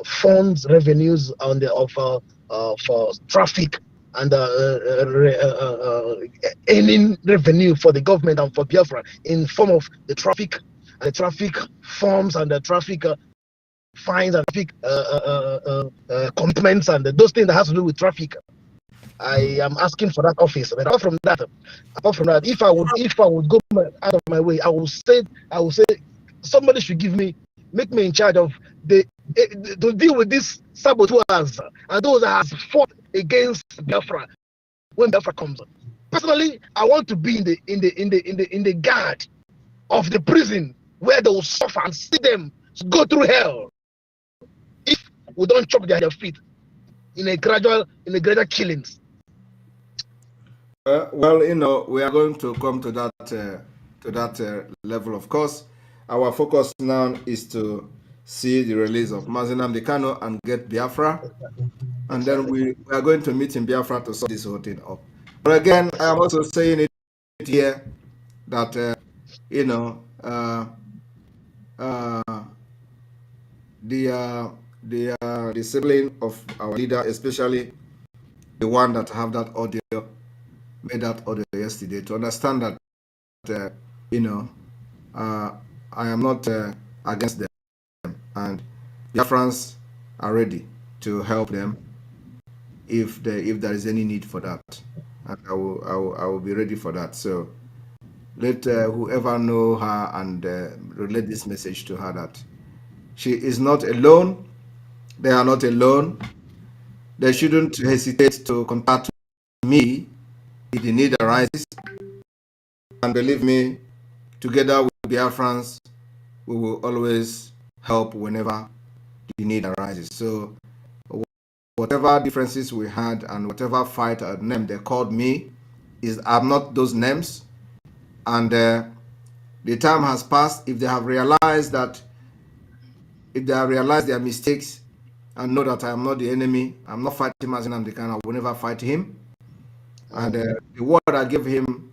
funds revenues on the for traffic and earning revenue for the government and for Biafra in form of the traffic forms and the traffic fines and traffic commitments and those things that has to do with traffic. I am asking for that office. But apart from that, if I would go out of my way, I will say somebody should make me in charge of to deal with these saboteurs and those that has fought against Biafra when Biafra comes. Personally, I want to be in the guard of the prison where they will suffer and see them go through hell if we don't chop their feet in a gradual killings. Well, we are going to come to that level. Of course, our focus now is to see the release of Mazi Nnamdi Kanu and get Biafra, and then we are going to meet in Biafra to sort this whole thing up. But again, I am also saying it here that the sibling of our leader, especially the one that have that audio, made that audio yesterday, to understand that I am not against them, and Biafrans are ready to help them if there is any need for that, and I will be ready for that. So let whoever know her and relate this message to her that she is not alone. They are not alone. They shouldn't hesitate to contact me if the need arises. And believe me, together with Biafrans, we will always help whenever the need arises. So whatever differences we had and whatever fight or name they called me, I'm not those names. And the time has passed. If they have realized their mistakes and know that I am not the enemy, I'm not fighting Mazi Nnamdi Kanu, I will never fight him. And the word I give him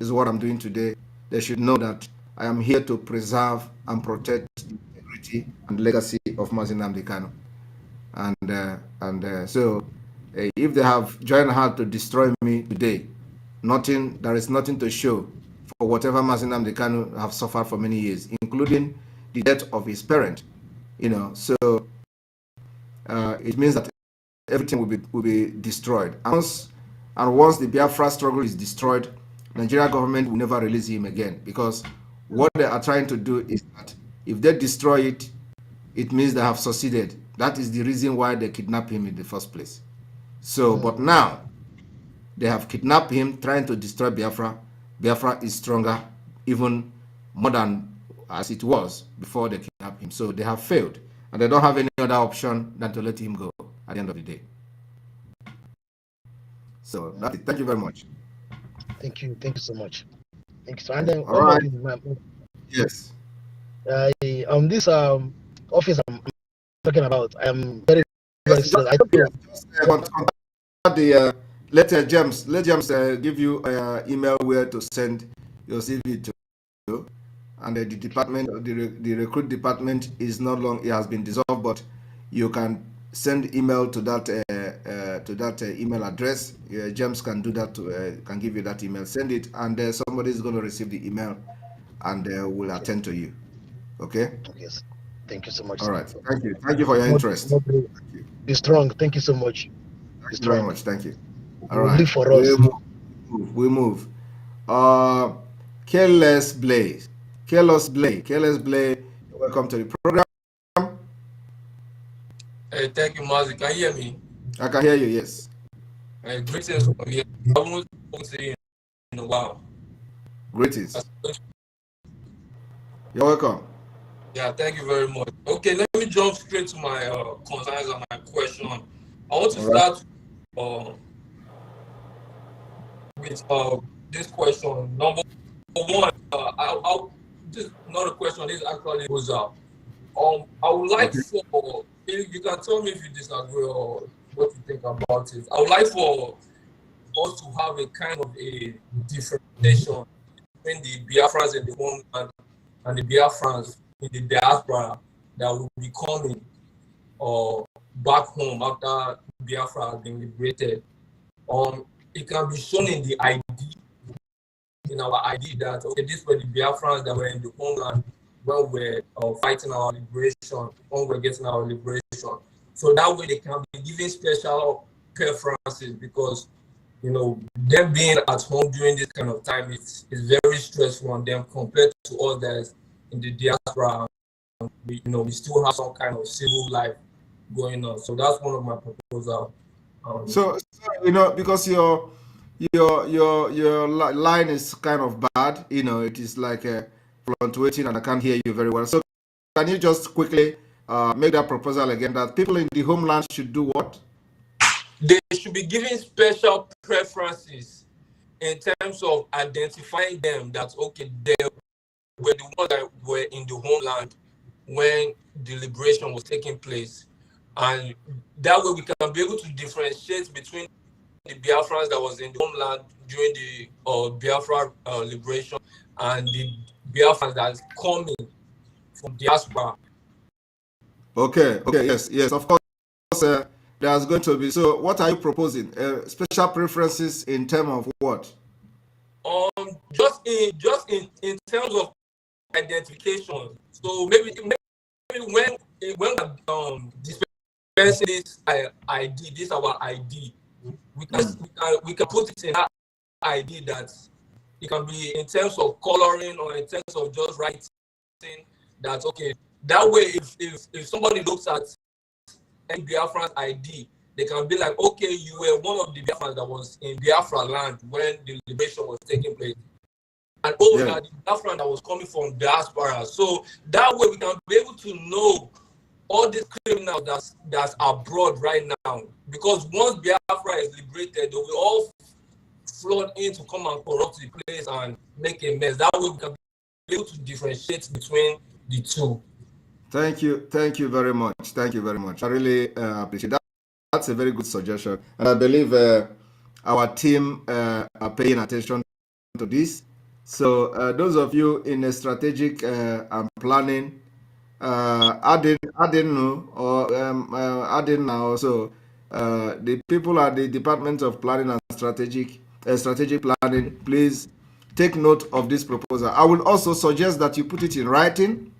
is what I'm doing today. They should know that I am here to preserve and protect the integrity and legacy of Mazi Nnamdi Kanu. So if they have joined hard to destroy me today, there is nothing to show for whatever Mazi Nnamdi Kanu have suffered for many years, including the death of his parent. So it means that everything will be destroyed. And once the Biafra struggle is destroyed, Nigeria government will never release him again, because what they are trying to do is that if they destroy it, it means they have succeeded That is the reason why they kidnapped him in the first place. So, but now they have kidnapped him, trying to destroy Biafra. Biafra is stronger, even more than as it was before they kidnapped him. So they have failed, and they don't have any other option than to let him go at the end of the day. So that's it. Thank you very much. Thank you so much. Thank you. And then All right. Yes. This office I'm talking about, I am very serious. Let James give you email where to send your CV to, and the department, the recruit department is no longer, it has been dissolved, but you can send email to that email address. James can do that, can give you that email. Send it, and somebody is going to receive the email, and will attend to you. Okay. Yes. Thank you so much. All right. Thank you. Thank you for your interest. Be strong. Thank you so much. Thank you very much. Thank you. All We'll right. live for us. We move. Careless Blaze. Careless Blaze, welcome to the program. Hey, thank you, Mazi. Can you hear me? I can hear you, yes. Greetings from here. I won't see you in a while. Greetings. You're welcome. Yeah, thank you very much. Okay, let me jump straight to my concerns and my question. I want to start with this question. Number one, this is not a question. This actually goes up. I would like for you can tell me if you disagree or what you think about it. I would like for us to have a kind of a differentiation between the Biafrans in the homeland and the Biafrans in the diaspora that will be coming back home after Biafra has been liberated. It can be shown in the ID, in our ID, that okay, these were the Biafrans that were in the homeland when we're fighting our liberation, when we're getting our liberation. So that way they can be given special preferences, because them being at home during this kind of time is very stressful on them compared to others in the diaspora. We still have some kind of civil life going on. So that's one of my proposals. So because your line is kind of bad, it is like fluctuating, and I can't hear you very well. So can you just quickly make that proposal again, that people in the homeland should do what? They should be given special preferences in terms of identifying them, that okay, they were the ones that were in the homeland when the liberation was taking place, and that way we can be able to differentiate between the Biafrans that was in the homeland during the Biafra liberation and the Biafrans that's coming from diaspora. Okay, yes, of course. There's going to be. So, what are you proposing? Special preferences in terms of what? Just in terms of identification. So maybe when dispensing this ID, this our ID, we can put it in that ID, that it can be in terms of coloring or in terms of just writing that okay. That way, if somebody looks at any Biafran ID, they can be like, okay, you were one of the Biafrans that was in Biafra land when the liberation was taking place. And that the Biafran that was coming from diaspora. So that way we can be able to know all these criminals that's abroad right now. Because once Biafra is liberated, they will all flood in to come and corrupt the place and make a mess. That way we can be able to differentiate between the two. Thank you very much. Thank you very much. I really appreciate that. That's a very good suggestion, and I believe our team are paying attention to this. So those of you in a strategic and planning, adding also the people at the Department of Planning and Strategic Planning, please take note of this proposal. I will also suggest that you put it in writing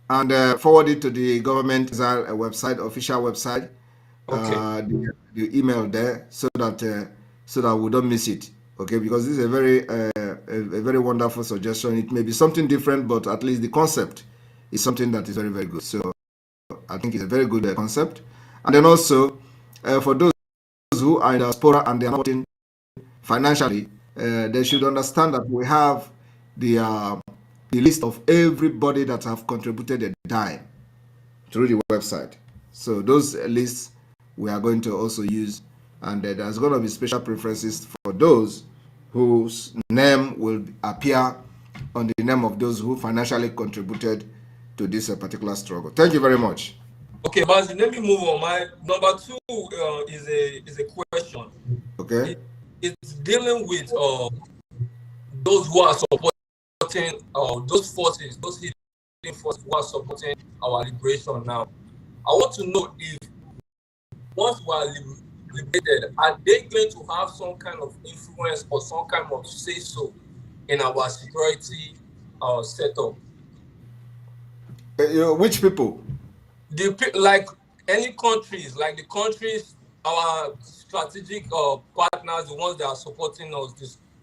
and forward it to the government website, official website. Okay. The email there, so that we don't miss it. Okay, because this is a very wonderful suggestion. It may be something different, but at least the concept is something that is very, very good. So I think it's a very good concept. And then also, for those who are in diaspora and they are not working financially, they should understand that we have the list of everybody that have contributed a dime through the website. So those lists we are going to also use, and there's going to be special preferences for those whose name will appear on the name of those who financially contributed to this particular struggle. Thank you very much. Okay, Mazi, let me move on. My number two is a question. Okay. It's dealing with those who are supporting those forces, those hidden forces who are supporting our liberation now. I want to know if once we are liberated, are they going to have some kind of influence or some kind of say-so in our security setup? Which people? Like any countries, like the countries, our strategic partners, the ones that are supporting us,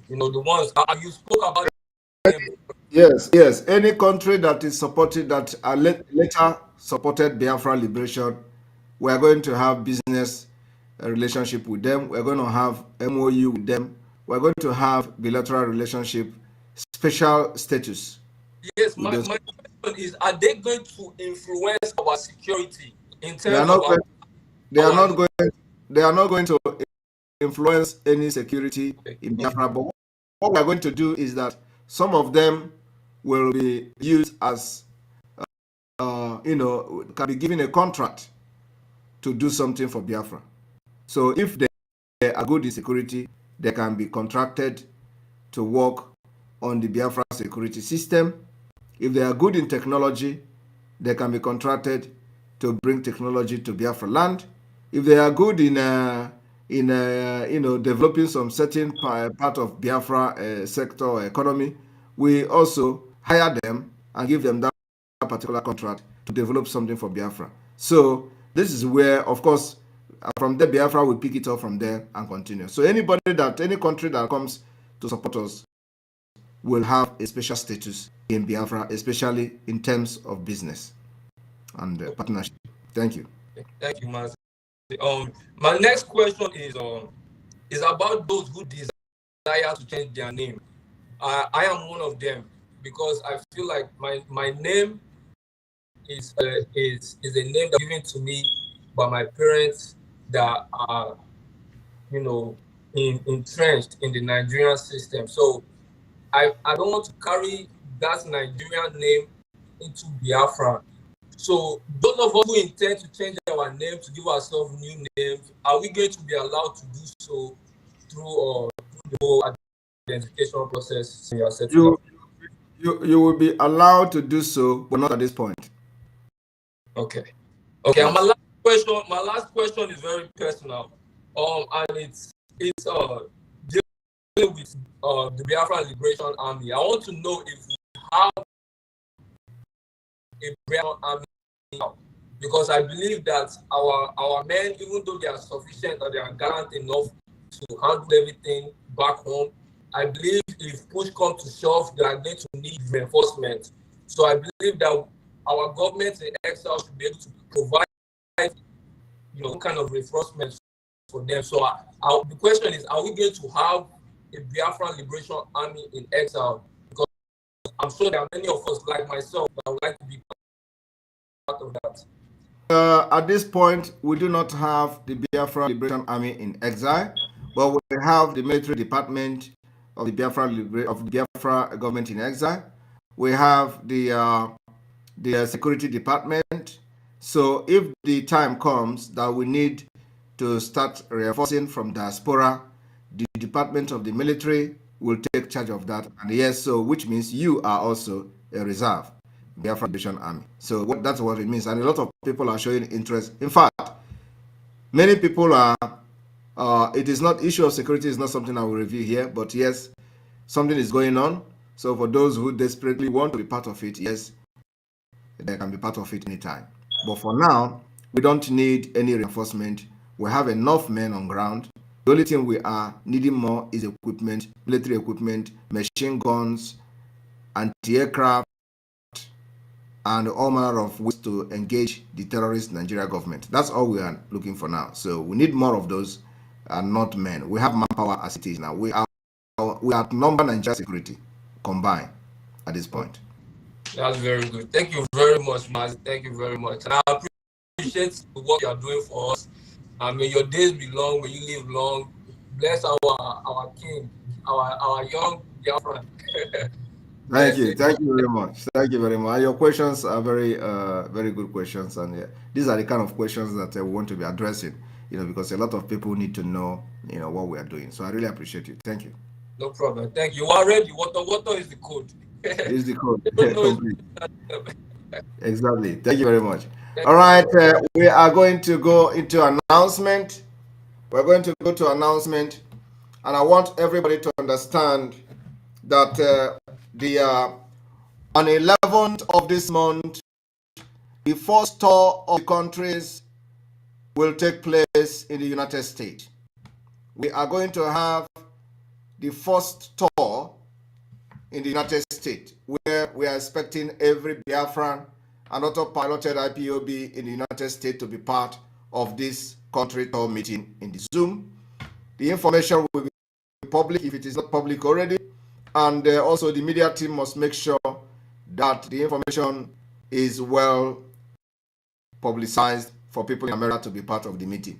the ones you spoke about. Yes. Any country that is supported, that later supported Biafra liberation, we are going to have business relationship with them. We're going to have MOU with them. We're going to have bilateral relationship, special status. Yes, my question is: are they going to influence our security in terms They are not of? going, they are not going to influence any security in Biafra. But what we are going to do is that some of them will be used as, can be given a contract to do something for Biafra. So if they are good in security, they can be contracted to work on the Biafra security system. If they are good in technology, they can be contracted to bring technology to Biafra land. If they are good in developing some certain part of Biafra sector or economy, we also hire them and give them that particular contract to develop something for Biafra. So this is where, of course, from there Biafra will pick it up from there and continue. So any country that comes to support us will have a special status in Biafra, especially in terms of business and partnership. Thank you. Thank you, Mazi. My next question is about those who desire to change their name. I am one of them because I feel like my name is a name that's given to me by my parents that are entrenched in the Nigerian system. So I don't want to carry that Nigerian name into Biafra. So those of us who intend to change our name to give ourselves new names, are we going to be allowed to do so through the whole identification process? You will be allowed to do so, but not at this point. Okay. Yes. And my last question is very personal. And it's dealing with the Biafra Liberation Army. I want to know if we have a Biafra army now, because I believe that our men, even though they are sufficient and they are gallant enough to handle everything back home, I believe if push comes to shove, they are going to need reinforcement. So I believe that our government in exile should be able to provide, kind of reinforcement for them. So the question is, are we going to have a Biafra Liberation Army in exile? Because I'm sure there are many of us, like myself, that would like to be part of that. At this point, we do not have the Biafra Liberation Army in exile, but we have the military department of the Biafra government in exile. We have the security department. So if the time comes that we need to start reinforcing from diaspora, the department of the military will take charge of that. And yes, so which means you are also a reserve Biafra Liberation Army. So that's what it means. And a lot of people are showing interest. In fact, many people are, it is not, issue of security is not something I will review here, but yes, something is going on. So for those who desperately want to be part of it, yes, they can be part of it anytime. But for now, we don't need any reinforcement. We have enough men on ground. The only thing we are needing more is equipment, military equipment, machine guns, anti-aircraft, and all manner of ways to engage the terrorist Nigeria government. That's all we are looking for now. So we need more of those, and not men. We have manpower as it is now. We outnumber Nigeria security combined at this point. That's very good. Thank you very much, Maz. Thank you very much. And I appreciate the work you are doing for us. May your days be long. May you live long. Bless our king, our young Biafran. Thank you very much. Thank you very much. Your questions are very good questions, and these are the kind of questions that we want to be addressing. Because a lot of people need to know, what we are doing. So I really appreciate you. Thank you. No problem. Thank you. Already, water is the code. Is the code. Exactly. Thank you very much. All right, we are going to go into announcement. We're going to go to announcement, and I want everybody to understand that on 11th of this month, the first tour of the countries will take place in the United States. We are going to have the first tour in the United States, where we are expecting every Biafran and auto-piloted IPOB in the United States to be part of this country tour meeting in the Zoom. The information will be public if it is not public already, and also the media team must make sure that the information is well publicized for people in America to be part of the meeting.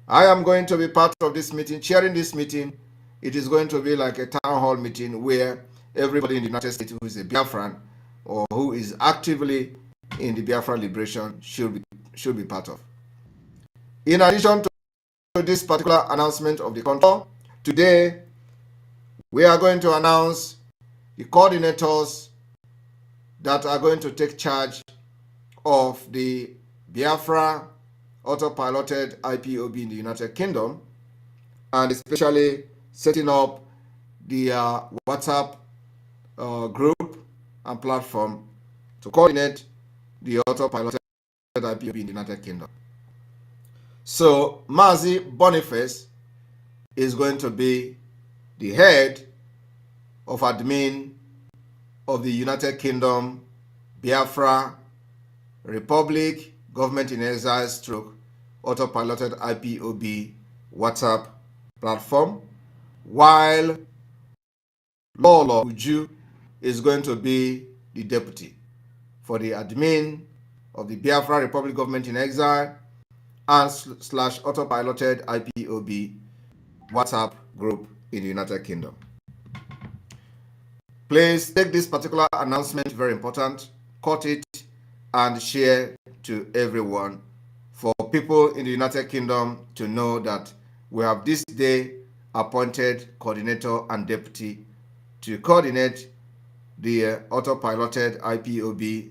I am going to be part of this meeting, chairing this meeting. It is going to be like a town hall meeting where everybody in the United States who is a Biafran or who is actively in the Biafran liberation should be part of. In addition to this particular announcement of the contour, today we are going to announce the coordinators that are going to take charge of the Biafra auto-piloted IPOB in the United Kingdom, and especially setting up the WhatsApp group and platform to coordinate the auto-piloted IPOB in the United Kingdom. So Mazi Boniface is going to be the head of admin of the United Kingdom Biafra Republic Government in Exile stroke auto-piloted IPOB WhatsApp platform, while Lolo Uju is going to be the deputy for the admin of the Biafra Republic Government in Exile and / auto-piloted IPOB WhatsApp group in the United Kingdom. Please take this particular announcement, very important, cut it and share to everyone for people in the United Kingdom to know that we have this day appointed coordinator and deputy to coordinate the auto-piloted IPOB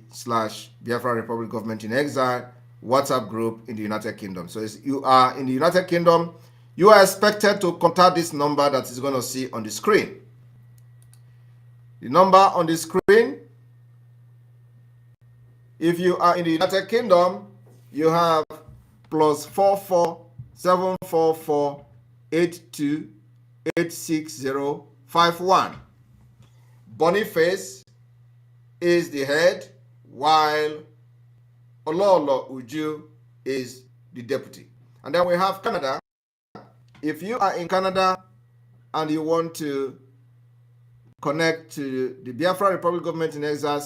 / Biafra Republic Government in Exile WhatsApp group in the United Kingdom. So if you are in the United Kingdom, you are expected to contact this number that is going to see on the screen. The number on the screen, if you are in the United Kingdom, you have +44 744 82 86051. Boniface is the head, while Ololo Uju is the deputy. And then we have Canada. If you are in Canada and you want to connect to the Biafra Republic Government in Exile /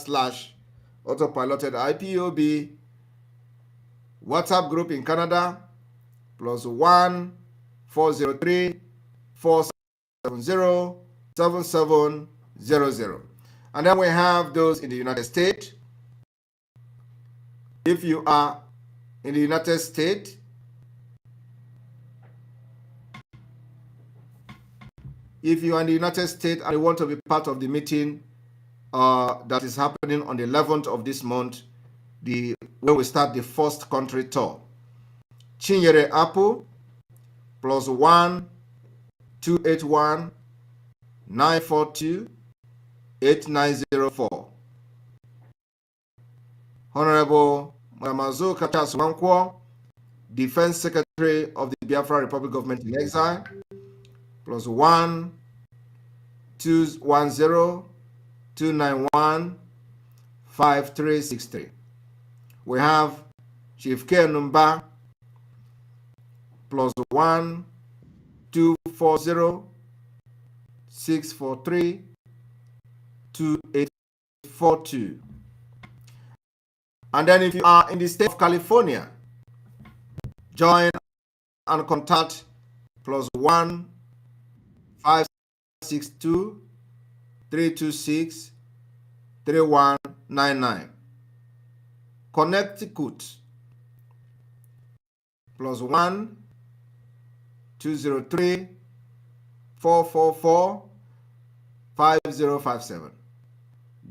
auto-piloted IPOB WhatsApp group in Canada, +1 403 470 7700. And then we have those in the United States. If you are in the United States, and you want to be part of the meeting that is happening on the 11th of this month, when we start the first country tour, Chinyere Apple, +1 281 942 8904. Honorable Mamazo Kachas Wankwo, Defense Secretary of the Biafra Republic Government in Exile, +1 210 291 5363. We have Chief K Numba +1 240 643 2842. And then if you are in the state of California, join and contact +1 562 326 3199. Connecticut +1 203 444 5057.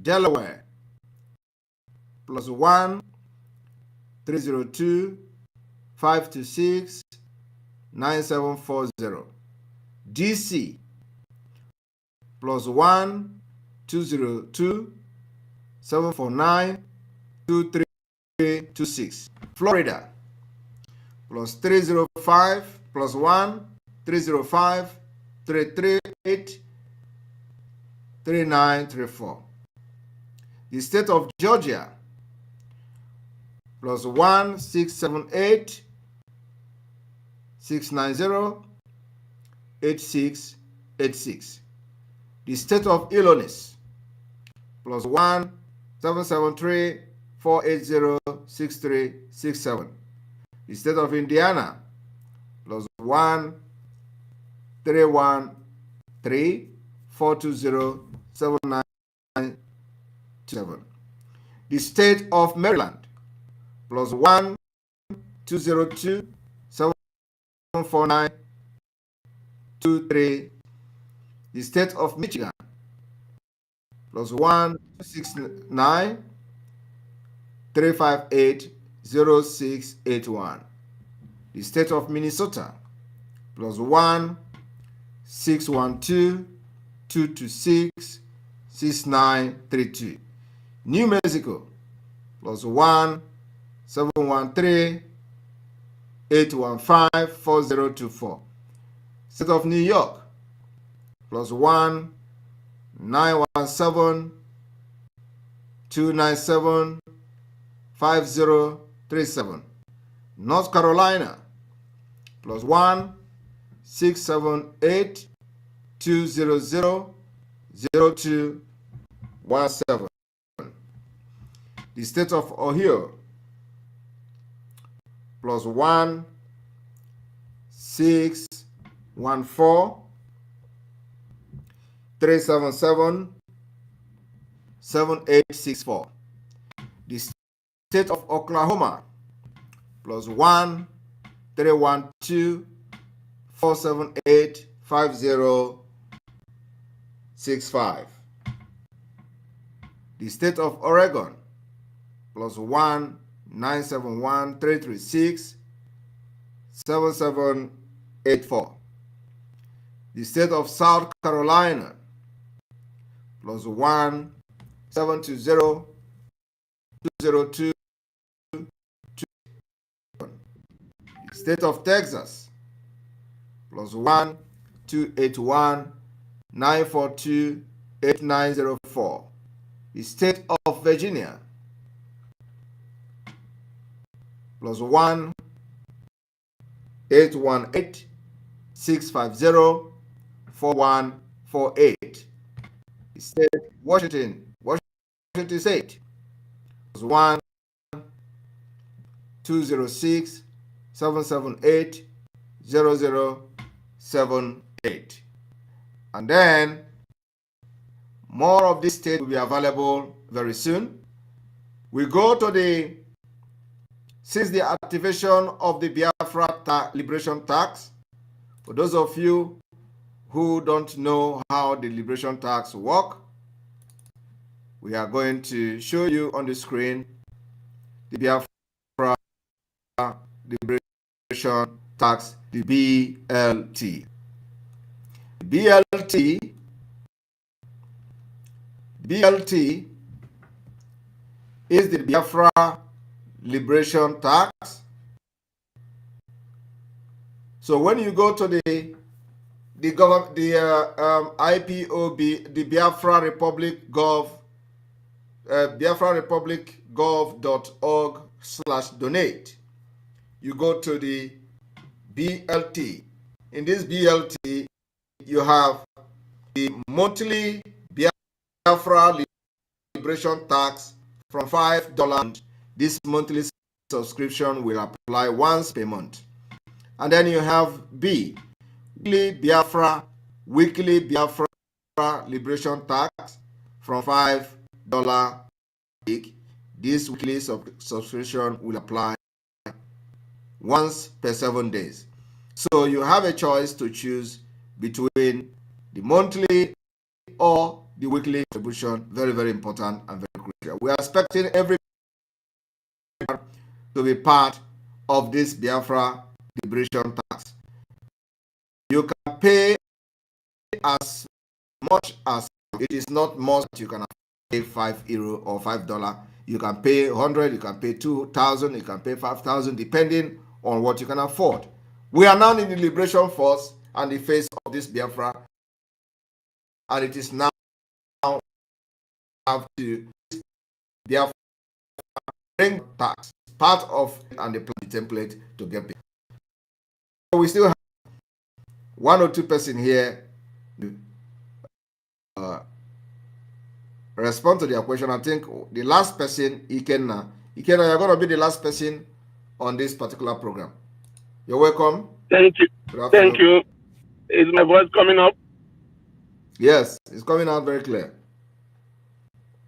Delaware +1 302 526 9740. DC +1 202 749 2326. Florida +305 +1 305 338 3934. The state of Georgia +1 678 690 8686. The state of Illinois +1 773 480 6367. The state of Indiana +1 313 420 7927. The state of Maryland +1 202 749 23. The state of Michigan +1 269 358 0681. The state of Minnesota +1 612 226 6932. New Mexico +1 713 815 4024. State of New York +1 917 297 5037. North Carolina +1 678 200 0217. The state of Ohio +1 614 377 7864. The state of Oklahoma +1 312 478 5065. The state of Oregon +1 971 336 7784. The state of South Carolina +1 720 202 the state of Texas +1 281 942 8904. The state of Virginia +1 818 650 4148. The state Washington State +1 206 778 0078. And then more of this state will be available very soon. We go to since the activation of the Biafra Liberation Tax. For those of you who don't know how the Liberation Tax work, we are going to show you on the screen the Biafra Liberation Tax, the BLT. BLT is the Biafra Liberation Tax. So when you go to the IPOB, the Biafra Republic Gov biafrarepublic.gov.org/donate. You go to the BLT. In this BLT, you have the monthly Biafra liberation tax from $5. This monthly subscription will apply once per month. And then you have B, weekly Biafra liberation tax from $5 a week. This weekly subscription will apply once per 7 days. So you have a choice to choose between the monthly or the weekly contribution. Very, very important and very crucial. We are expecting every to be part of this Biafra liberation tax. You can pay as much as it is not much. You can pay €5 or $5. You can pay 100, you can pay 2,000, you can pay 5,000, depending on what you can afford. We are now in the liberation force and the face of this Biafra, and it is now have to Biafra bring tax part of and the template to get paid. So we still have 1 or 2 person here respond to their question. I think the last person, Ikenna, you're going to be the last person on this particular program. You're welcome. Thank you. Thank you. Is my voice coming up? Yes, it's coming out very clear.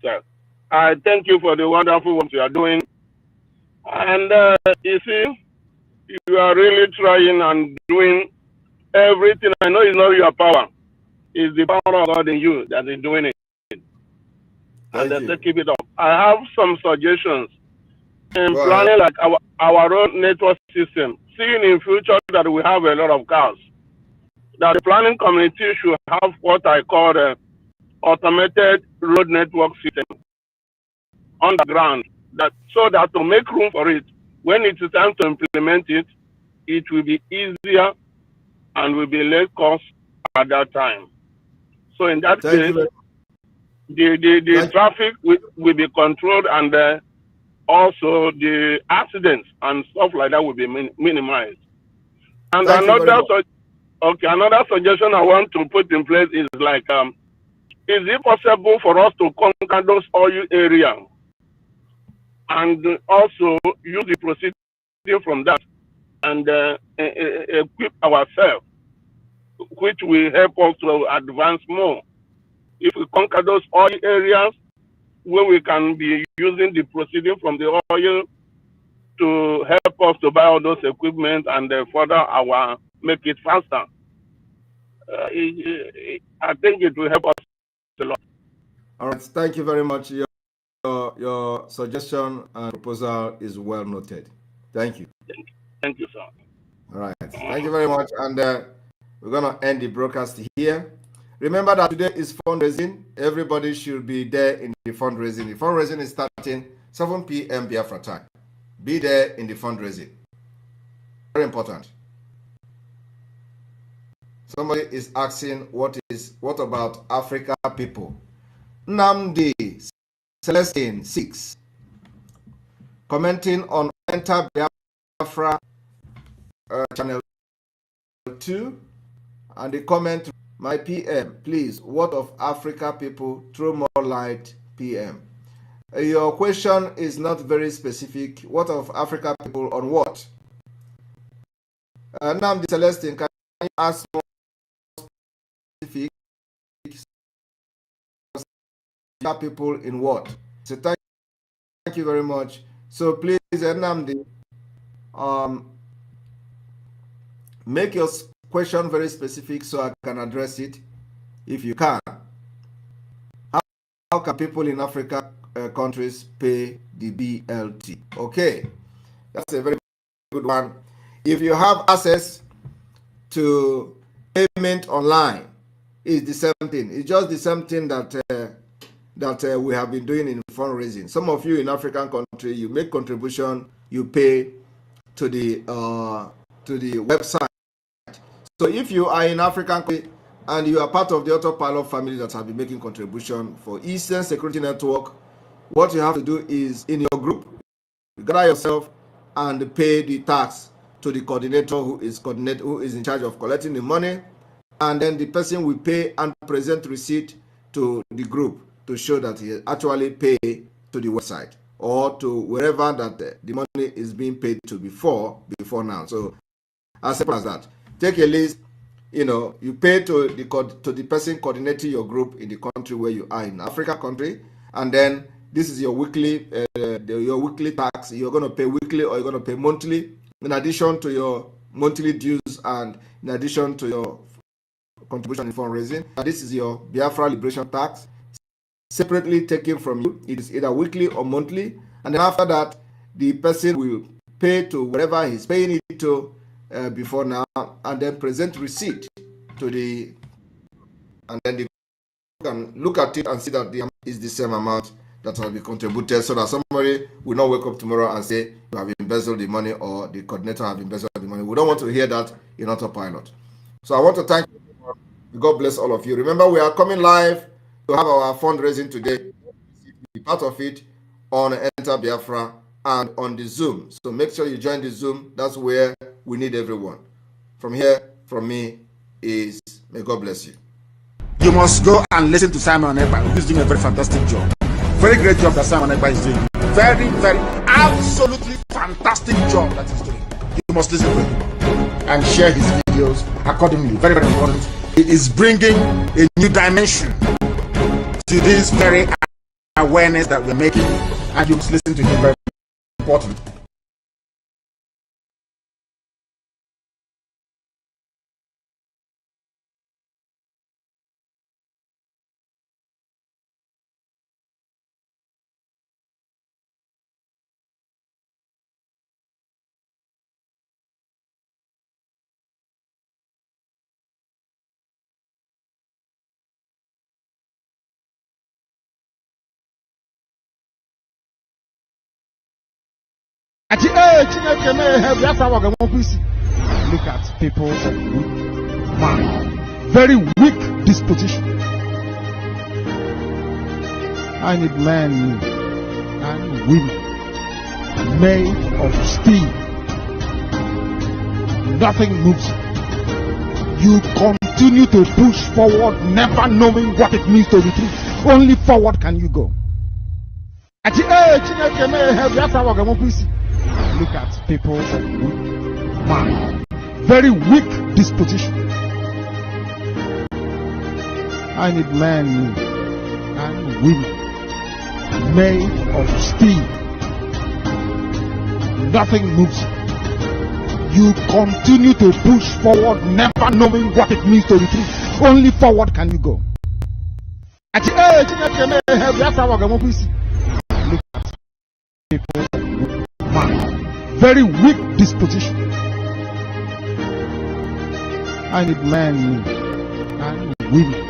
Yes. I thank you for the wonderful work you are doing. And you see, you are really trying and doing everything. I know it's not your power. It's the power of God in you that is doing it. And let's keep it up. I have some suggestions in planning like our own network system. Seeing in future that we have a lot of cars, that the planning community should have what I call the automated road network system on the ground, that so that to make room for it, when it is time to implement it, it will be easier and will be less cost at that time. So in that case, the traffic will be controlled, and also the accidents and stuff like that will be minimized. And another suggestion I want to put in place is like, is it possible for us to conquer those oil areas and also use the procedure from that and equip ourselves, which will help us to advance more? If we conquer those oil areas where we can be using the proceeding from the oil to help us to buy all those equipment and further make it faster. I think it will help us a lot. All right, thank you very much. Your suggestion and proposal is well noted. Thank you. Thank you, sir. All right, thank you very much. And we're going to end the broadcast here. Remember that today is fundraising. Everybody should be there in the fundraising. The fundraising is starting 7 p.m. Biafra time. Be there in the fundraising. Very important. Somebody is asking, what about Africa people? Namdi Celestine 6 commenting on Enter Biafra channel 2, and the comment, my PM, please, what of Africa people? Throw more light, PM. Your question is not very specific. What of Africa people on what? Namdi Celestine, can you ask more specific? People in what? So thank you very much. So please, Namdi, make your question very specific so I can address it if you can. How can people in Africa countries pay the BLT? Okay, that's a very good one. If you have access to payment online, it's the same thing. It's just the same thing that we have been doing in fundraising. Some of you in African country, you make contribution, you pay to the website. So if you are in African country and you are part of the autopilot family that have been making contribution for Eastern Security Network, what you have to do is in your group, you gather yourself and pay the tax to the coordinator who is in charge of collecting the money, and then the person will pay and present receipt to the group to show that he actually paid to the website or to wherever that the money is being paid to before now. So as simple as that. Take a list. You pay to the person coordinating your group in the country where you are, in Africa country, and then this is your weekly tax. You're going to pay weekly or you're going to pay monthly, in addition to your monthly dues and in addition to your contribution in fundraising. And this is your Biafra liberation tax, separately taken from you. It is either weekly or monthly, and then after that, the person will pay to whatever he's paying it to before now, and then present receipt to the, and then you can look at it and see that the amount is the same amount that has been contributed, so that somebody will not wake up tomorrow and say you have embezzled the money or the coordinator have embezzled the money. We don't want to hear that in autopilot. So I want to thank you. God bless all of you. Remember, we are coming live to have our fundraising today. Be part of it on Enter Biafra and on the Zoom. So make sure you join the Zoom. That's where we need everyone. From here, from me, is may God bless you. You must go and listen to Simon Ekpa, who's doing a very fantastic job. Very great job that Simon Ekpa is doing. Very, very, absolutely fantastic job that he's doing. You must listen to him and share his videos accordingly. Very, very important. It is bringing a new dimension to this very awareness that we're making, and you must listen to him. Very important. Look at people's mind. Very weak disposition. I need men and women made of steel. Nothing moves. You continue to push forward, never knowing what it means to retreat. Only forward can you go. Look at people's mind. Very weak disposition. I need men and women made of steel. Nothing moves. You continue to push forward, never knowing what it means to retreat. Only forward can you go. Look at people's mind. Very weak disposition. I need men and women